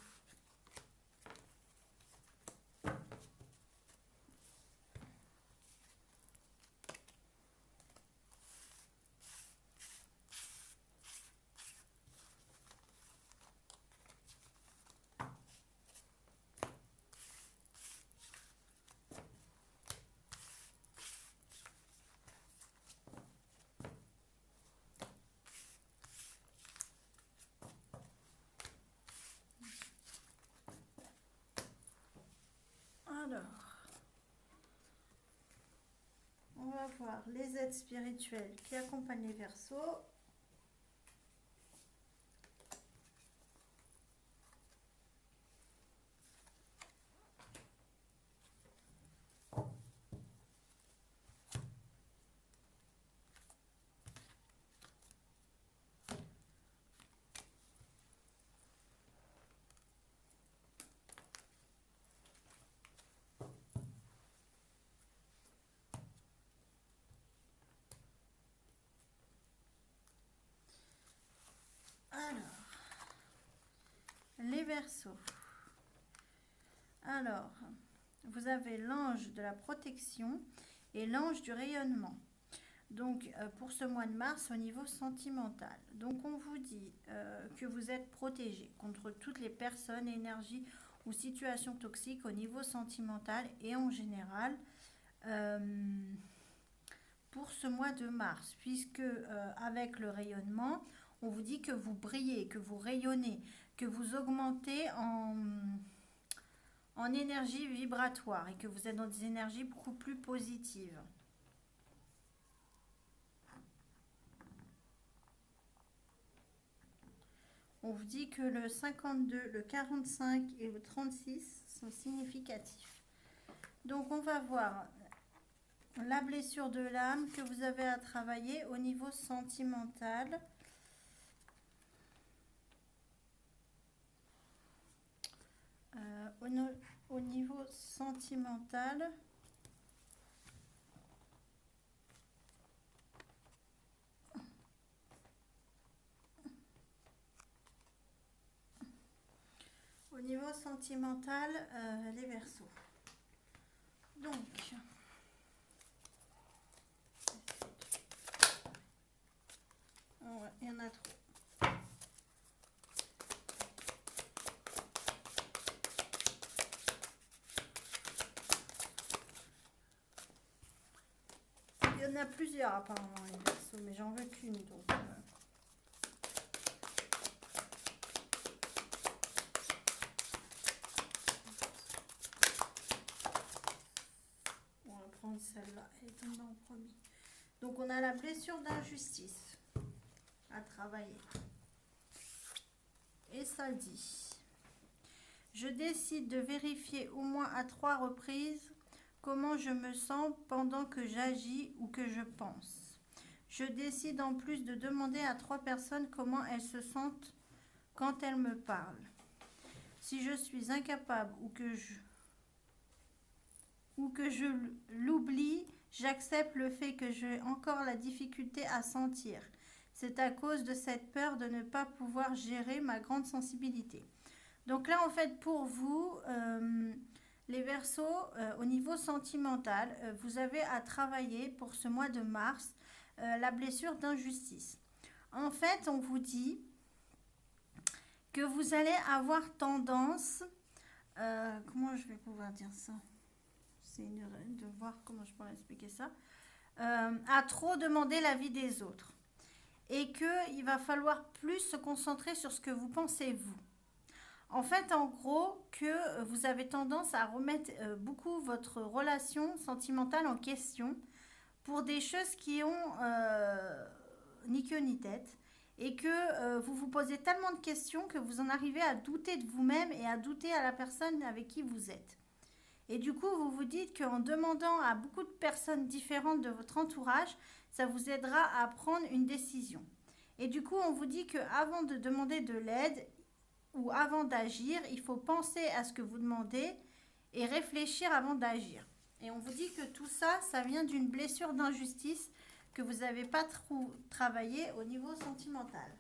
Alors, on va voir les aides spirituelles qui accompagnent les Verseaux. Les Verseaux. Alors, vous avez l'ange de la protection et l'ange du rayonnement. Donc, pour ce mois de mars, au niveau sentimental. Donc, on vous dit que vous êtes protégé contre toutes les personnes, énergies ou situations toxiques au niveau sentimental et en général pour ce mois de mars. Puisque avec le rayonnement, on vous dit que vous brillez, que vous rayonnez, que vous augmentez en énergie vibratoire et que vous êtes dans des énergies beaucoup plus positives. On vous dit que le 52, le 45 et le 36 sont significatifs. Donc on va voir la blessure de l'âme que vous avez à travailler au niveau sentimental. Au niveau sentimental, les Verseaux. Donc, il y en a trop. Il y en a plusieurs apparemment les Verseaux, mais j'en veux qu'une donc. On va prendre celle-là, elle est tombée en premier. Donc on a la blessure d'injustice à travailler. Et ça dit, je décide de vérifier au moins à 3 reprises comment je me sens pendant que j'agis ou que je pense. Je décide en plus de demander à 3 personnes comment elles se sentent quand elles me parlent. Si je suis incapable ou que je l'oublie, j'accepte le fait que j'ai encore la difficulté à sentir. C'est à cause de cette peur de ne pas pouvoir gérer ma grande sensibilité. Donc là, en fait, pour vous, les Verseaux, au niveau sentimental, vous avez à travailler pour ce mois de mars la blessure d'injustice. En fait, on vous dit que vous allez avoir tendance comment je vais pouvoir dire ça? C'est de voir comment je pourrais expliquer ça. À trop demander l'avis des autres. Et qu'il va falloir plus se concentrer sur ce que vous pensez vous. En fait, en gros, que vous avez tendance à remettre beaucoup votre relation sentimentale en question pour des choses qui ont ni queue ni tête et que vous vous posez tellement de questions que vous en arrivez à douter de vous-même et à douter à la personne avec qui vous êtes. Et du coup, vous vous dites qu'en demandant à beaucoup de personnes différentes de votre entourage, ça vous aidera à prendre une décision. Et du coup, on vous dit qu'avant de demander de l'aide ou avant d'agir, il faut penser à ce que vous demandez et réfléchir avant d'agir. Et on vous dit que tout ça, ça vient d'une blessure d'injustice que vous n'avez pas travaillé au niveau sentimental.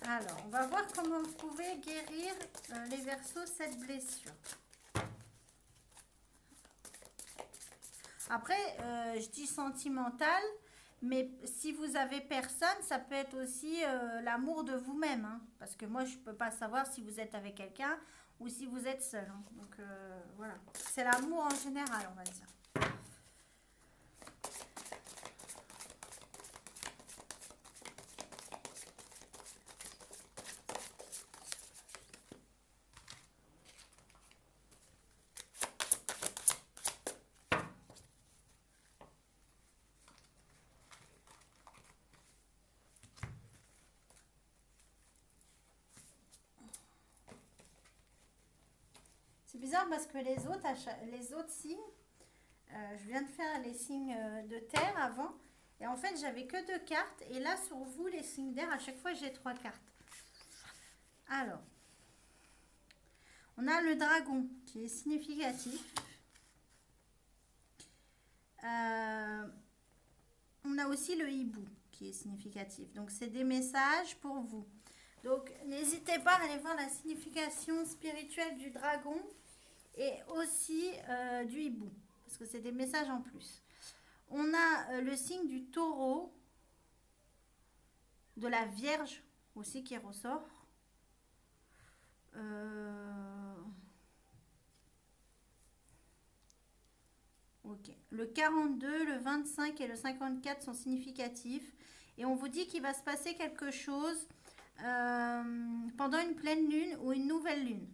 Alors, on va voir comment vous pouvez guérir les Verseaux cette blessure. Après, je dis sentimental, mais si vous avez personne, ça peut être aussi l'amour de vous-même. Hein, parce que moi, je ne peux pas savoir si vous êtes avec quelqu'un ou si vous êtes seul. Hein, donc, voilà. C'est l'amour en général, on va dire. C'est bizarre parce que les autres signes, je viens de faire les signes de terre avant. Et en fait, j'avais que 2 cartes. Et là, sur vous, les signes d'air, à chaque fois, j'ai 3 cartes. Alors, on a le dragon qui est significatif. On a aussi le hibou qui est significatif. Donc, c'est des messages pour vous. Donc, n'hésitez pas à aller voir la signification spirituelle du dragon et aussi du hibou, parce que c'est des messages en plus. On a le signe du taureau, de la Vierge aussi qui ressort. Ok. Le 42, le 25 et le 54 sont significatifs. Et on vous dit qu'il va se passer quelque chose pendant une pleine lune ou une nouvelle lune.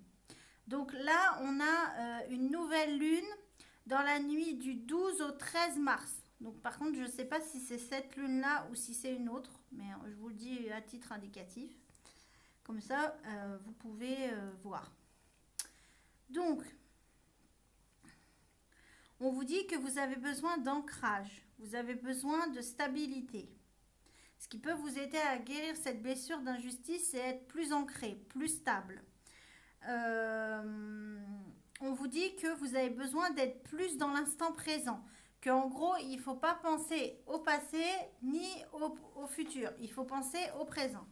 Donc là, on a une nouvelle lune dans la nuit du 12 au 13 mars. Donc par contre, je ne sais pas si c'est cette lune-là ou si c'est une autre, mais je vous le dis à titre indicatif. Comme ça, vous pouvez voir. Donc, on vous dit que vous avez besoin d'ancrage, vous avez besoin de stabilité. Ce qui peut vous aider à guérir cette blessure d'injustice, c'est être plus ancré, plus stable. On vous dit que vous avez besoin d'être plus dans l'instant présent. Qu'en gros, il ne faut pas penser au passé ni au futur. Il faut penser au présent.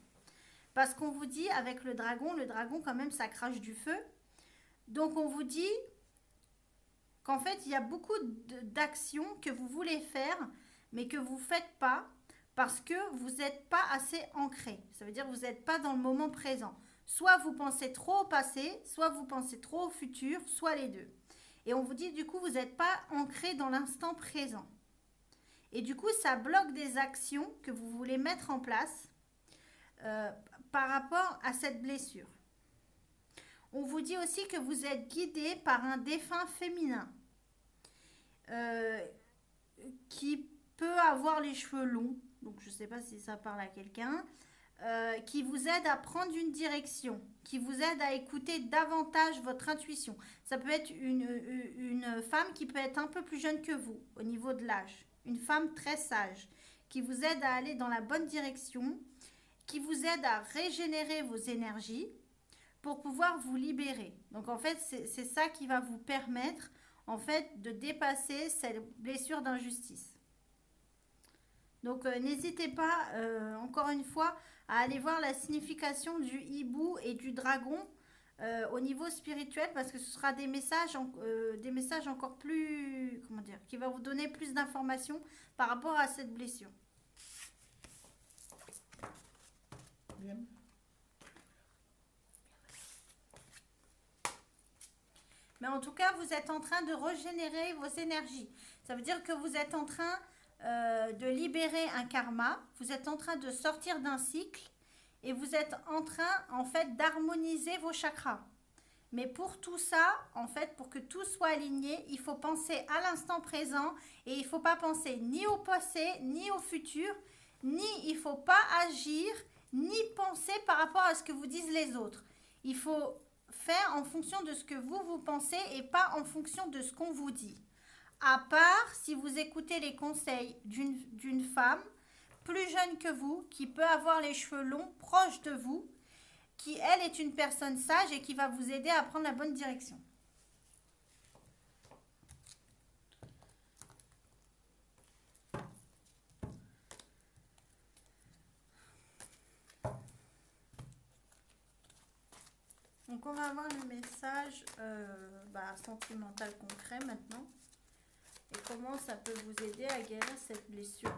Parce qu'on vous dit, avec le dragon quand même, ça crache du feu. Donc, on vous dit qu'en fait, il y a beaucoup d'actions que vous voulez faire, mais que vous ne faites pas parce que vous n'êtes pas assez ancré. Ça veut dire que vous n'êtes pas dans le moment présent. Soit vous pensez trop au passé, soit vous pensez trop au futur, soit les deux. Et on vous dit, du coup, vous n'êtes pas ancré dans l'instant présent. Et du coup, ça bloque des actions que vous voulez mettre en place par rapport à cette blessure. On vous dit aussi que vous êtes guidé par un défunt féminin qui peut avoir les cheveux longs. Donc, je ne sais pas si ça parle à quelqu'un. Qui vous aide à prendre une direction, qui vous aide à écouter davantage votre intuition. Ça peut être une femme qui peut être un peu plus jeune que vous au niveau de l'âge, une femme très sage, qui vous aide à aller dans la bonne direction, qui vous aide à régénérer vos énergies pour pouvoir vous libérer. Donc en fait, c'est ça qui va vous permettre en fait de dépasser cette blessure d'injustice. Donc n'hésitez pas, encore une fois, à aller voir la signification du hibou et du dragon au niveau spirituel, parce que ce sera des messages encore plus, comment dire, qui va vous donner plus d'informations par rapport à cette blessure. Mais en tout cas, vous êtes en train de régénérer vos énergies. Ça veut dire que vous êtes en train de libérer un karma. Vous êtes en train de sortir d'un cycle. Et vous êtes en train, en fait, d'harmoniser vos chakras. Mais pour tout ça, en fait, pour que tout soit aligné, il faut penser à l'instant présent. Et il ne faut pas penser ni au passé, ni au futur. Ni il ne faut pas agir, ni penser par rapport à ce que vous disent les autres. Il faut faire en fonction de ce que vous pensez et pas en fonction de ce qu'on vous dit. À part si vous écoutez les conseils d'une femme plus jeune que vous, qui peut avoir les cheveux longs, proche de vous, qui elle est une personne sage et qui va vous aider à prendre la bonne direction. Donc on va avoir le message sentimental concret maintenant. Et comment ça peut vous aider à guérir cette blessure.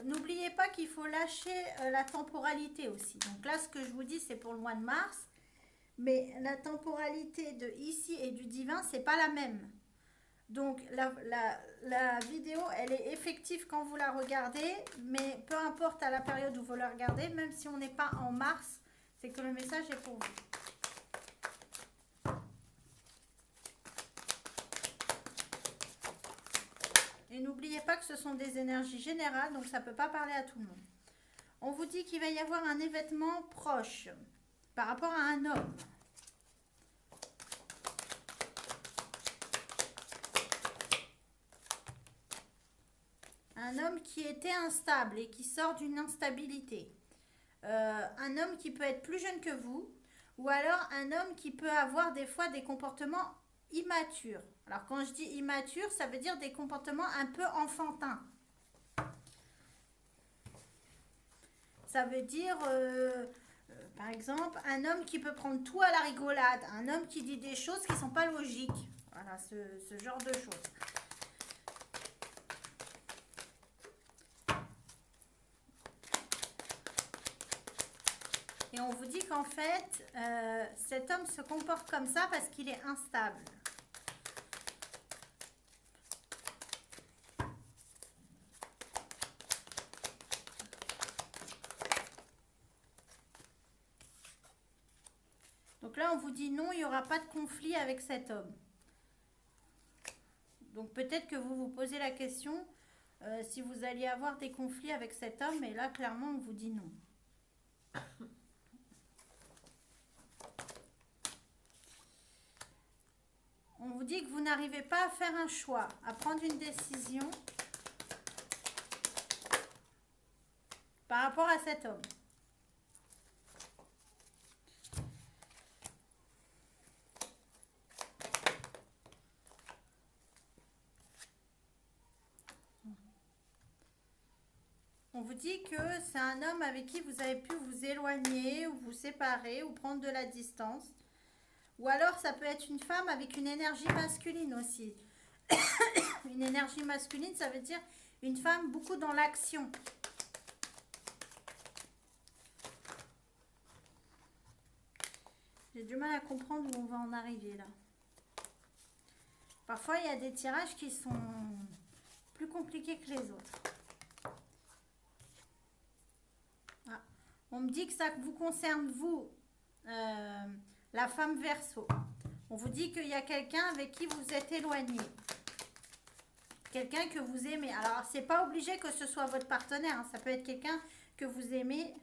N'oubliez pas qu'il faut lâcher la temporalité aussi. Donc là, ce que je vous dis, c'est pour le mois de mars. Mais la temporalité de ici et du divin, c'est pas la même. Donc la vidéo, elle est effective quand vous la regardez. Mais peu importe à la période où vous la regardez, même si on n'est pas en mars, c'est que le message est pour vous. Et n'oubliez pas que ce sont des énergies générales, donc ça ne peut pas parler à tout le monde. On vous dit qu'il va y avoir un événement proche par rapport à un homme. Un homme qui était instable et qui sort d'une instabilité. Un homme qui peut être plus jeune que vous, ou alors un homme qui peut avoir des fois des comportements immatures. Alors quand je dis immature, ça veut dire des comportements un peu enfantins. Ça veut dire, par exemple, un homme qui peut prendre tout à la rigolade, un homme qui dit des choses qui ne sont pas logiques. Voilà, ce genre de choses. Et on vous dit qu'en fait, cet homme se comporte comme ça parce qu'il est instable. Donc là, on vous dit non, il n'y aura pas de conflit avec cet homme. Donc peut-être que vous vous posez la question si vous alliez avoir des conflits avec cet homme, mais là, clairement, on vous dit non. On vous dit que vous n'arrivez pas à faire un choix, à prendre une décision par rapport à cet homme. On vous dit que c'est un homme avec qui vous avez pu vous éloigner ou vous séparer ou prendre de la distance. Ou alors ça peut être une femme avec une énergie masculine aussi. Une énergie masculine, ça veut dire une femme beaucoup dans l'action. J'ai du mal à comprendre où on va en arriver là. Parfois, il y a des tirages qui sont plus compliqués que les autres. Ah. On me dit que ça vous concerne, vous, la femme Verseau. On vous dit qu'il y a quelqu'un avec qui vous êtes éloigné. Quelqu'un que vous aimez. Alors, c'est pas obligé que ce soit votre partenaire. Hein. Ça peut être quelqu'un que vous aimez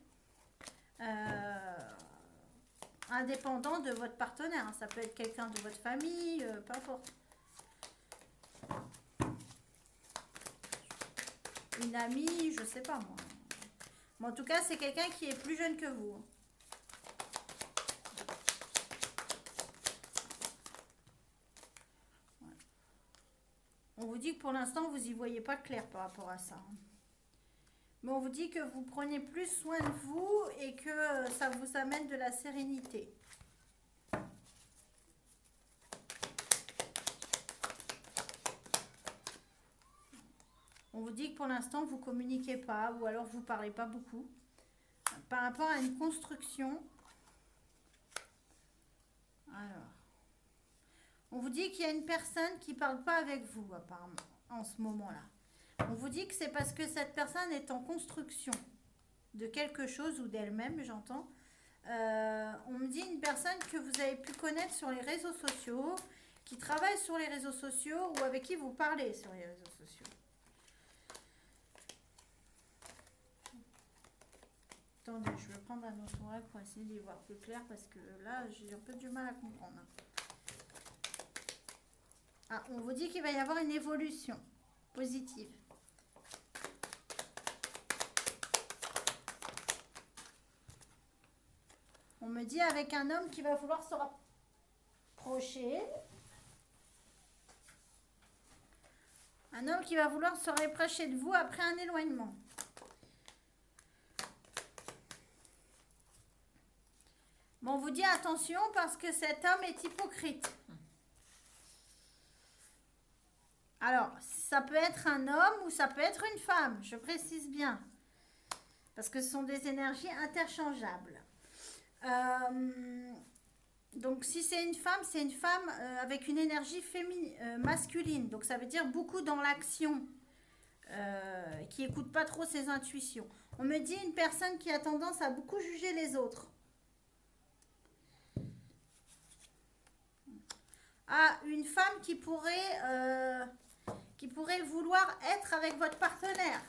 indépendant de votre partenaire. Hein. Ça peut être quelqu'un de votre famille, peu importe. Une amie, je sais pas moi. Mais en tout cas, c'est quelqu'un qui est plus jeune que vous. On vous dit que pour l'instant, vous n'y voyez pas clair par rapport à ça. Mais on vous dit que vous prenez plus soin de vous et que ça vous amène de la sérénité. On vous dit que pour l'instant, vous communiquez pas ou alors vous parlez pas beaucoup. Par rapport à une construction. Alors. On vous dit qu'il y a une personne qui parle pas avec vous, apparemment, en ce moment-là. On vous dit que c'est parce que cette personne est en construction de quelque chose ou d'elle-même, j'entends. On me dit une personne que vous avez pu connaître sur les réseaux sociaux, qui travaille sur les réseaux sociaux ou avec qui vous parlez sur les réseaux sociaux. Attendez, je vais prendre un autre oreille pour essayer d'y voir plus clair parce que là, j'ai un peu du mal à comprendre. Ah, on vous dit qu'il va y avoir une évolution positive. On me dit avec un homme qui va vouloir se rapprocher. Un homme qui va vouloir se rapprocher de vous après un éloignement. Bon, on vous dit attention parce que cet homme est hypocrite. Alors, ça peut être un homme ou ça peut être une femme, je précise bien. Parce que ce sont des énergies interchangeables. Donc, si c'est une femme avec une énergie masculine. Donc, ça veut dire beaucoup dans l'action, qui n'écoute pas trop ses intuitions. On me dit une personne qui a tendance à beaucoup juger les autres. Ah, une femme qui pourrait vouloir être avec votre partenaire.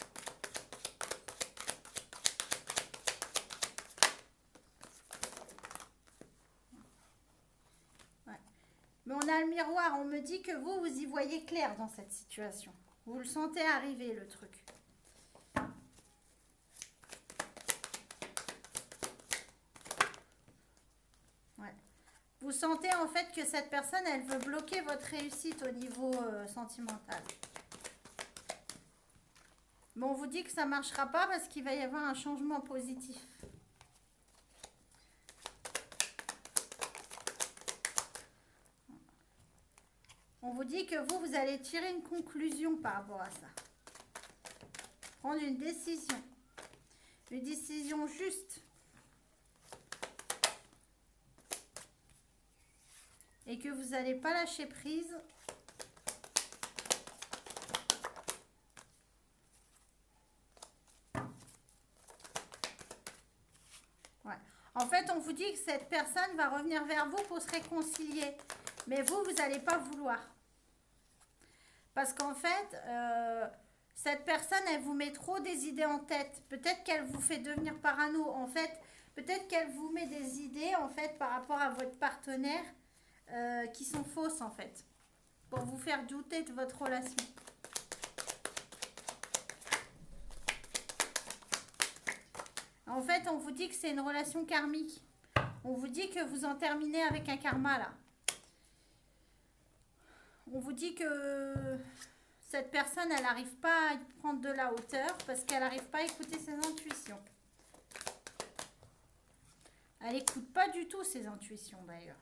Ouais. Mais on a le miroir, on me dit que vous y voyez clair dans cette situation. Vous le sentez arriver, le truc. Ouais. Vous sentez en fait que cette personne, elle veut bloquer votre réussite au niveau sentimental. Mais on vous dit que ça ne marchera pas parce qu'il va y avoir un changement positif. On vous dit que vous allez tirer une conclusion par rapport à ça. Prendre une décision. Une décision juste. Et que vous n'allez pas lâcher prise. Ouais. En fait, on vous dit que cette personne va revenir vers vous pour se réconcilier. Mais vous n'allez pas vouloir. Parce qu'en fait, cette personne, elle vous met trop des idées en tête. Peut-être qu'elle vous fait devenir parano. En fait, peut-être qu'elle vous met des idées, en fait, par rapport à votre partenaire, qui sont fausses, en fait. Pour vous faire douter de votre relation. En fait, on vous dit que c'est une relation karmique. On vous dit que vous en terminez avec un karma, là. On vous dit que cette personne, elle n'arrive pas à prendre de la hauteur parce qu'elle n'arrive pas à écouter ses intuitions. Elle n'écoute pas du tout ses intuitions, d'ailleurs.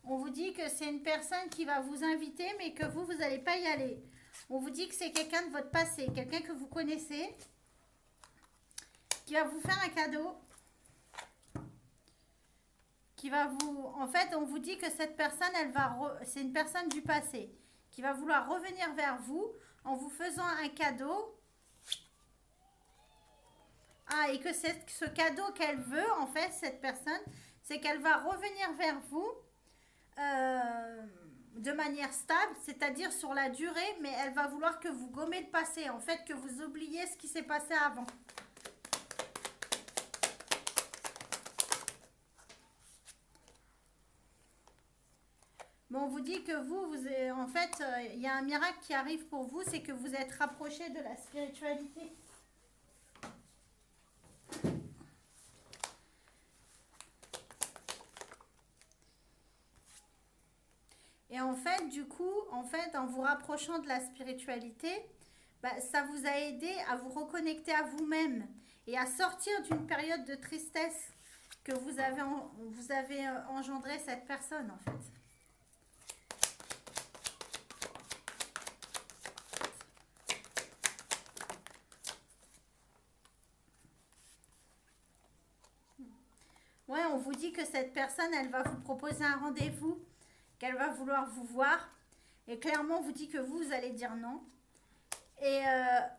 On vous dit que c'est une personne qui va vous inviter, mais que vous n'allez pas y aller. On vous dit que c'est quelqu'un de votre passé, quelqu'un que vous connaissez, qui va vous faire un cadeau. Qui va vous... En fait, on vous dit que cette personne, c'est une personne du passé, qui va vouloir revenir vers vous en vous faisant un cadeau. Ah, et que ce cadeau qu'elle veut, en fait, cette personne, c'est qu'elle va revenir vers vous de manière stable, c'est-à-dire sur la durée, mais elle va vouloir que vous gommez le passé, en fait, que vous oubliez ce qui s'est passé avant. Mais on vous dit que en fait, il y a un miracle qui arrive pour vous, c'est que vous êtes rapproché de la spiritualité. Et en fait, du coup, en vous rapprochant de la spiritualité, ça vous a aidé à vous reconnecter à vous-même et à sortir d'une période de tristesse que vous avez engendré cette personne, en fait. vous dit que cette personne, elle va vous proposer un rendez-vous, qu'elle va vouloir vous voir. Et clairement, on vous dit que vous allez dire non. Et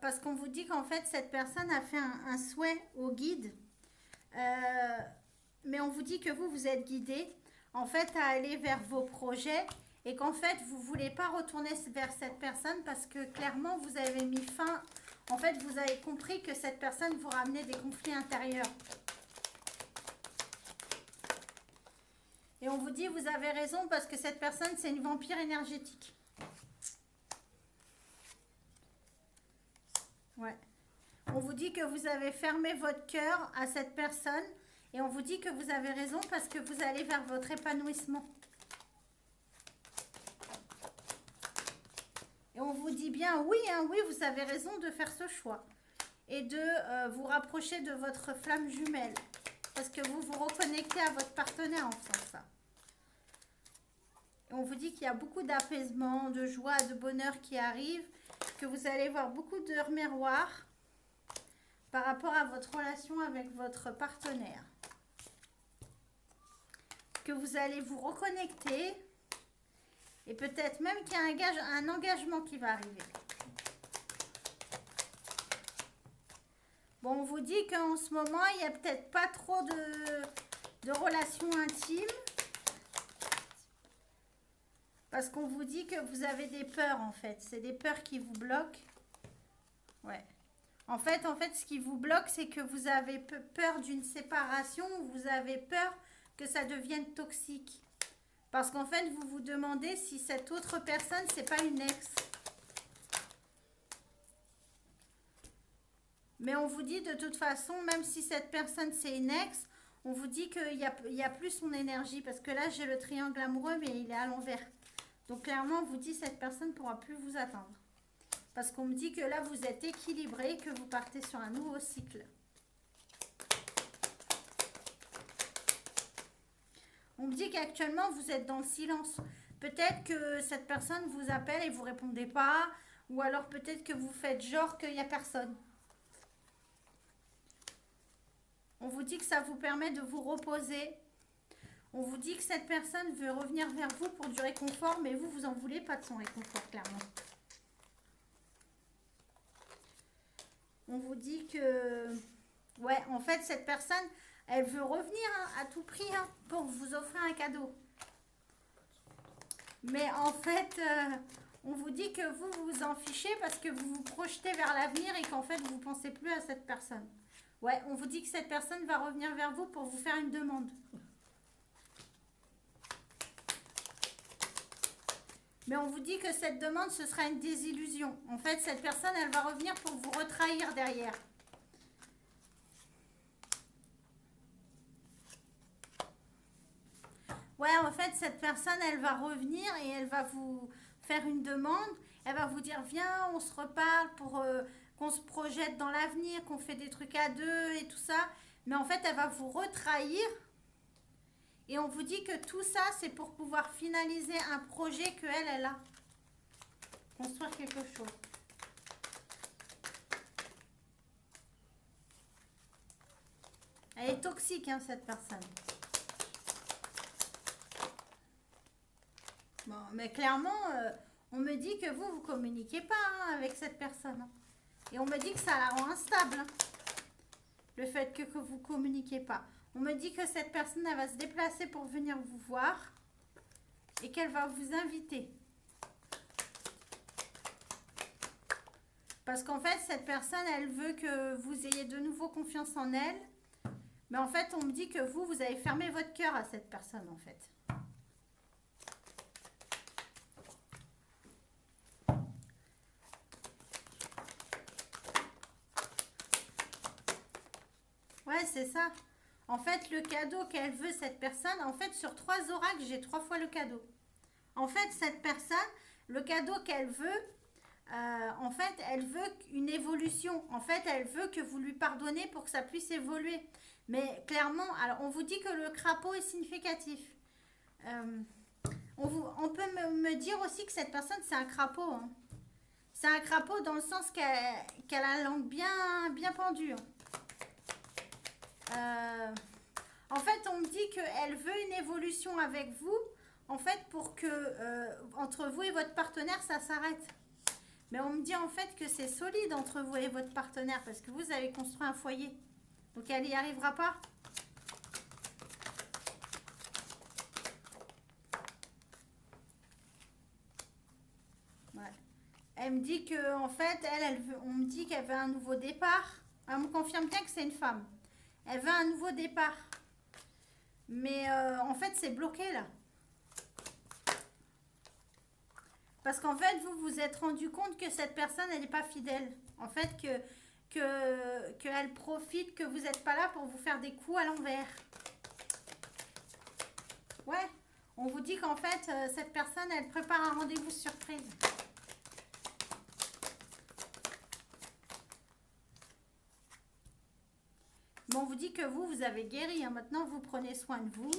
parce qu'on vous dit qu'en fait, cette personne a fait un souhait au guide. Mais on vous dit que vous êtes guidé, en fait, à aller vers vos projets. Et qu'en fait, vous ne voulez pas retourner vers cette personne parce que clairement, vous avez mis fin. En fait, vous avez compris que cette personne vous ramenait des conflits intérieurs. Et on vous dit, vous avez raison parce que cette personne, c'est une vampire énergétique. Ouais. On vous dit que vous avez fermé votre cœur à cette personne. Et on vous dit que vous avez raison parce que vous allez vers votre épanouissement. Et on vous dit bien, oui, hein, oui, vous avez raison de faire ce choix. Et de vous rapprocher de votre flamme jumelle. Parce que vous vous reconnectez à votre partenaire en faisant ça. Et on vous dit qu'il y a beaucoup d'apaisement, de joie, de bonheur qui arrive. Que vous allez voir beaucoup de miroirs par rapport à votre relation avec votre partenaire. Que vous allez vous reconnecter. Et peut-être même qu'il y a un engagement qui va arriver. Bon, on vous dit qu'en ce moment, il n'y a peut-être pas trop de relations intimes. Parce qu'on vous dit que vous avez des peurs, en fait. C'est des peurs qui vous bloquent. Ouais. En fait, ce qui vous bloque, c'est que vous avez peur d'une séparation. Ou vous avez peur que ça devienne toxique. Parce qu'en fait, vous vous demandez si cette autre personne, c'est pas une ex. Mais on vous dit de toute façon, même si cette personne, c'est une ex, on vous dit qu'il y a plus son énergie. Parce que là, j'ai le triangle amoureux, mais il est à l'envers. Donc clairement, on vous dit que cette personne ne pourra plus vous atteindre. Parce qu'on me dit que là, vous êtes équilibré, que vous partez sur un nouveau cycle. On me dit qu'actuellement, vous êtes dans le silence. Peut-être que cette personne vous appelle et vous ne répondez pas. Ou alors peut-être que vous faites genre qu'il n'y a personne. On vous dit que ça vous permet de vous reposer. On vous dit que cette personne veut revenir vers vous pour du réconfort, mais vous, vous en voulez pas de son réconfort, clairement. On vous dit que... Ouais, en fait, cette personne, elle veut revenir à tout prix pour vous offrir un cadeau. Mais en fait, on vous dit que vous vous en fichez parce que vous vous projetez vers l'avenir et qu'en fait, vous ne pensez plus à cette personne. Ouais, on vous dit que cette personne va revenir vers vous pour vous faire une demande. Mais on vous dit que cette demande, ce sera une désillusion. En fait, cette personne, elle va revenir pour vous retrahir derrière. Ouais, en fait, cette personne, elle va revenir et elle va vous faire une demande. Elle va vous dire, viens, on se reparle pour qu'on se projette dans l'avenir, qu'on fait des trucs à deux et tout ça. Mais en fait, elle va vous retrahir. Et on vous dit que tout ça, c'est pour pouvoir finaliser un projet qu'elle a. Construire quelque chose. Elle est toxique, hein, cette personne. Bon, mais clairement, on me dit que vous ne communiquez pas avec cette personne. Et on me dit que ça la rend instable. Le fait que vous ne communiquez pas. On me dit que cette personne, elle va se déplacer pour venir vous voir et qu'elle va vous inviter. Parce qu'en fait, cette personne, elle veut que vous ayez de nouveau confiance en elle. Mais en fait, on me dit que vous avez fermé votre cœur à cette personne, en fait. Ouais, c'est ça. En fait, le cadeau qu'elle veut, cette personne, en fait, sur 3 oracles, j'ai 3 fois le cadeau. En fait, cette personne, le cadeau qu'elle veut, en fait, elle veut une évolution. En fait, elle veut que vous lui pardonnez pour que ça puisse évoluer. Mais clairement, alors, on vous dit que le crapaud est significatif. On peut me dire aussi que cette personne, c'est un crapaud. Hein. C'est un crapaud dans le sens qu'elle a la langue bien pendue. En fait, on me dit qu'elle veut une évolution avec vous, en fait, pour que entre vous et votre partenaire, ça s'arrête. Mais on me dit en fait que c'est solide entre vous et votre partenaire parce que vous avez construit un foyer. Donc elle n'y arrivera pas. Ouais. Elle me dit que en fait, on me dit qu'elle veut un nouveau départ. Elle me confirme bien que c'est une femme. Elle veut un nouveau départ. Mais en fait, c'est bloqué là. Parce qu'en fait, vous vous êtes rendu compte que cette personne, elle n'est pas fidèle. En fait, qu'elle profite, que vous n'êtes pas là pour vous faire des coups à l'envers. Ouais, on vous dit qu'en fait, cette personne, elle prépare un rendez-vous surprise. Mais on vous dit que vous avez guéri. Hein. Maintenant, vous prenez soin de vous.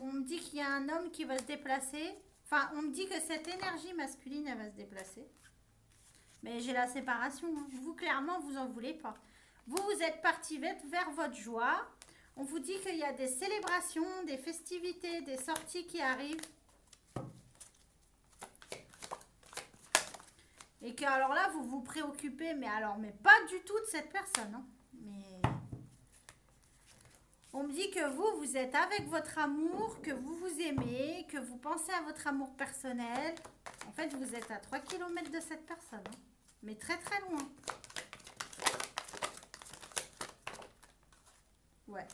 On me dit qu'il y a un homme qui va se déplacer. Enfin, on me dit que cette énergie masculine, elle va se déplacer. Mais j'ai la séparation. Hein. Vous, clairement, vous en voulez pas. Vous, vous êtes parti vers votre joie. On vous dit qu'il y a des célébrations, des festivités, des sorties qui arrivent. Et que, alors là, vous vous préoccupez, mais pas du tout de cette personne. Hein. Mais... On me dit que vous êtes avec votre amour, que vous vous aimez, que vous pensez à votre amour personnel. En fait, vous êtes à 3 km de cette personne. Hein. Mais très très loin. Ouais.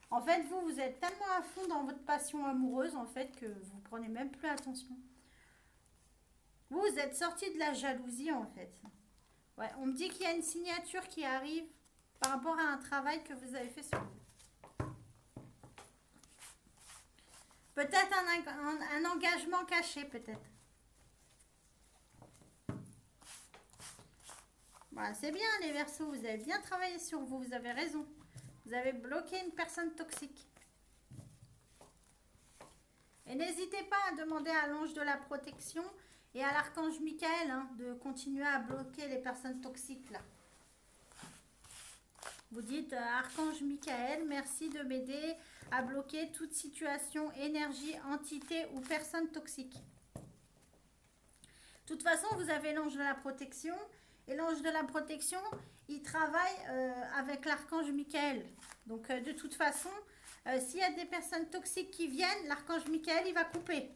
En fait, vous êtes tellement à fond dans votre passion amoureuse, en fait, que vous prenez même plus attention. Vous êtes sorti de la jalousie, en fait. Ouais, on me dit qu'il y a une signature qui arrive par rapport à un travail que vous avez fait sur vous. Peut-être un engagement caché, peut-être. Voilà, c'est bien, les Verseaux. Vous avez bien travaillé sur vous. Vous avez raison. Vous avez bloqué une personne toxique. Et n'hésitez pas à demander à l'ange de la protection et à l'archange Michael hein, de continuer à bloquer les personnes toxiques là. Vous dites archange Michael, merci de m'aider à bloquer toute situation, énergie, entité ou personne toxique. De toute façon, vous avez l'ange de la protection et l'ange de la protection, il travaille avec l'archange Michael. Donc de toute façon, s'il y a des personnes toxiques qui viennent, l'archange Michael, il va couper.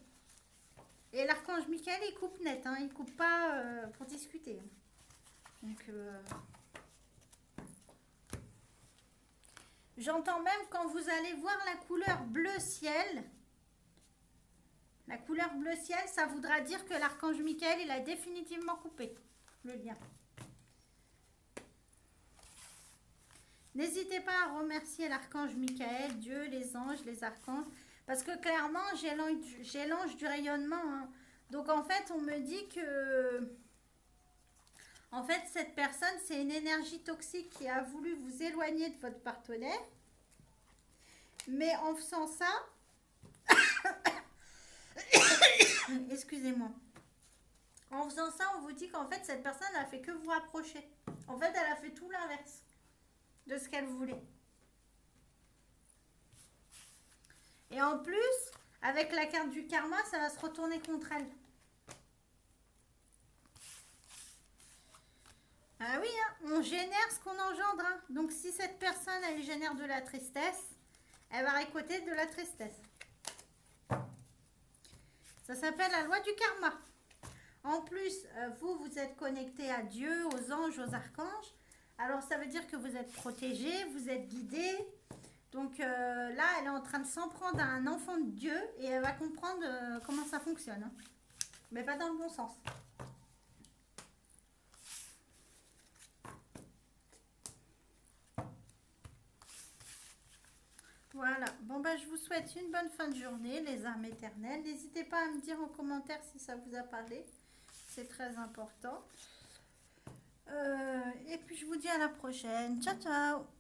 Et l'archange Michael, il coupe net, hein, il coupe pas pour discuter. Donc, j'entends même quand vous allez voir la couleur bleu ciel, la couleur bleu ciel, ça voudra dire que l'archange Michael, il a définitivement coupé le lien. N'hésitez pas à remercier l'archange Michael, Dieu, les anges, les archanges, parce que clairement, j'ai l'ange du rayonnement. Hein. Donc en fait, on me dit que... En fait, cette personne, c'est une énergie toxique qui a voulu vous éloigner de votre partenaire. Mais en faisant ça... Excusez-moi. En faisant ça, on vous dit qu'en fait, cette personne n'a fait que vous rapprocher. En fait, elle a fait tout l'inverse de ce qu'elle voulait. Et en plus, avec la carte du karma, ça va se retourner contre elle. Ah oui, hein, on génère ce qu'on engendre. Hein. Donc si cette personne, elle génère de la tristesse, elle va récolter de la tristesse. Ça s'appelle la loi du karma. En plus, vous êtes connecté à Dieu, aux anges, aux archanges. Alors ça veut dire que vous êtes protégé, vous êtes guidé. Donc là, elle est en train de s'en prendre à un enfant de Dieu et elle va comprendre comment ça fonctionne. Hein. Mais pas dans le bon sens. Voilà. Bon, bah, je vous souhaite une bonne fin de journée, les âmes éternelles. N'hésitez pas à me dire en commentaire si ça vous a parlé. C'est très important. Et puis, je vous dis à la prochaine. Ciao, ciao!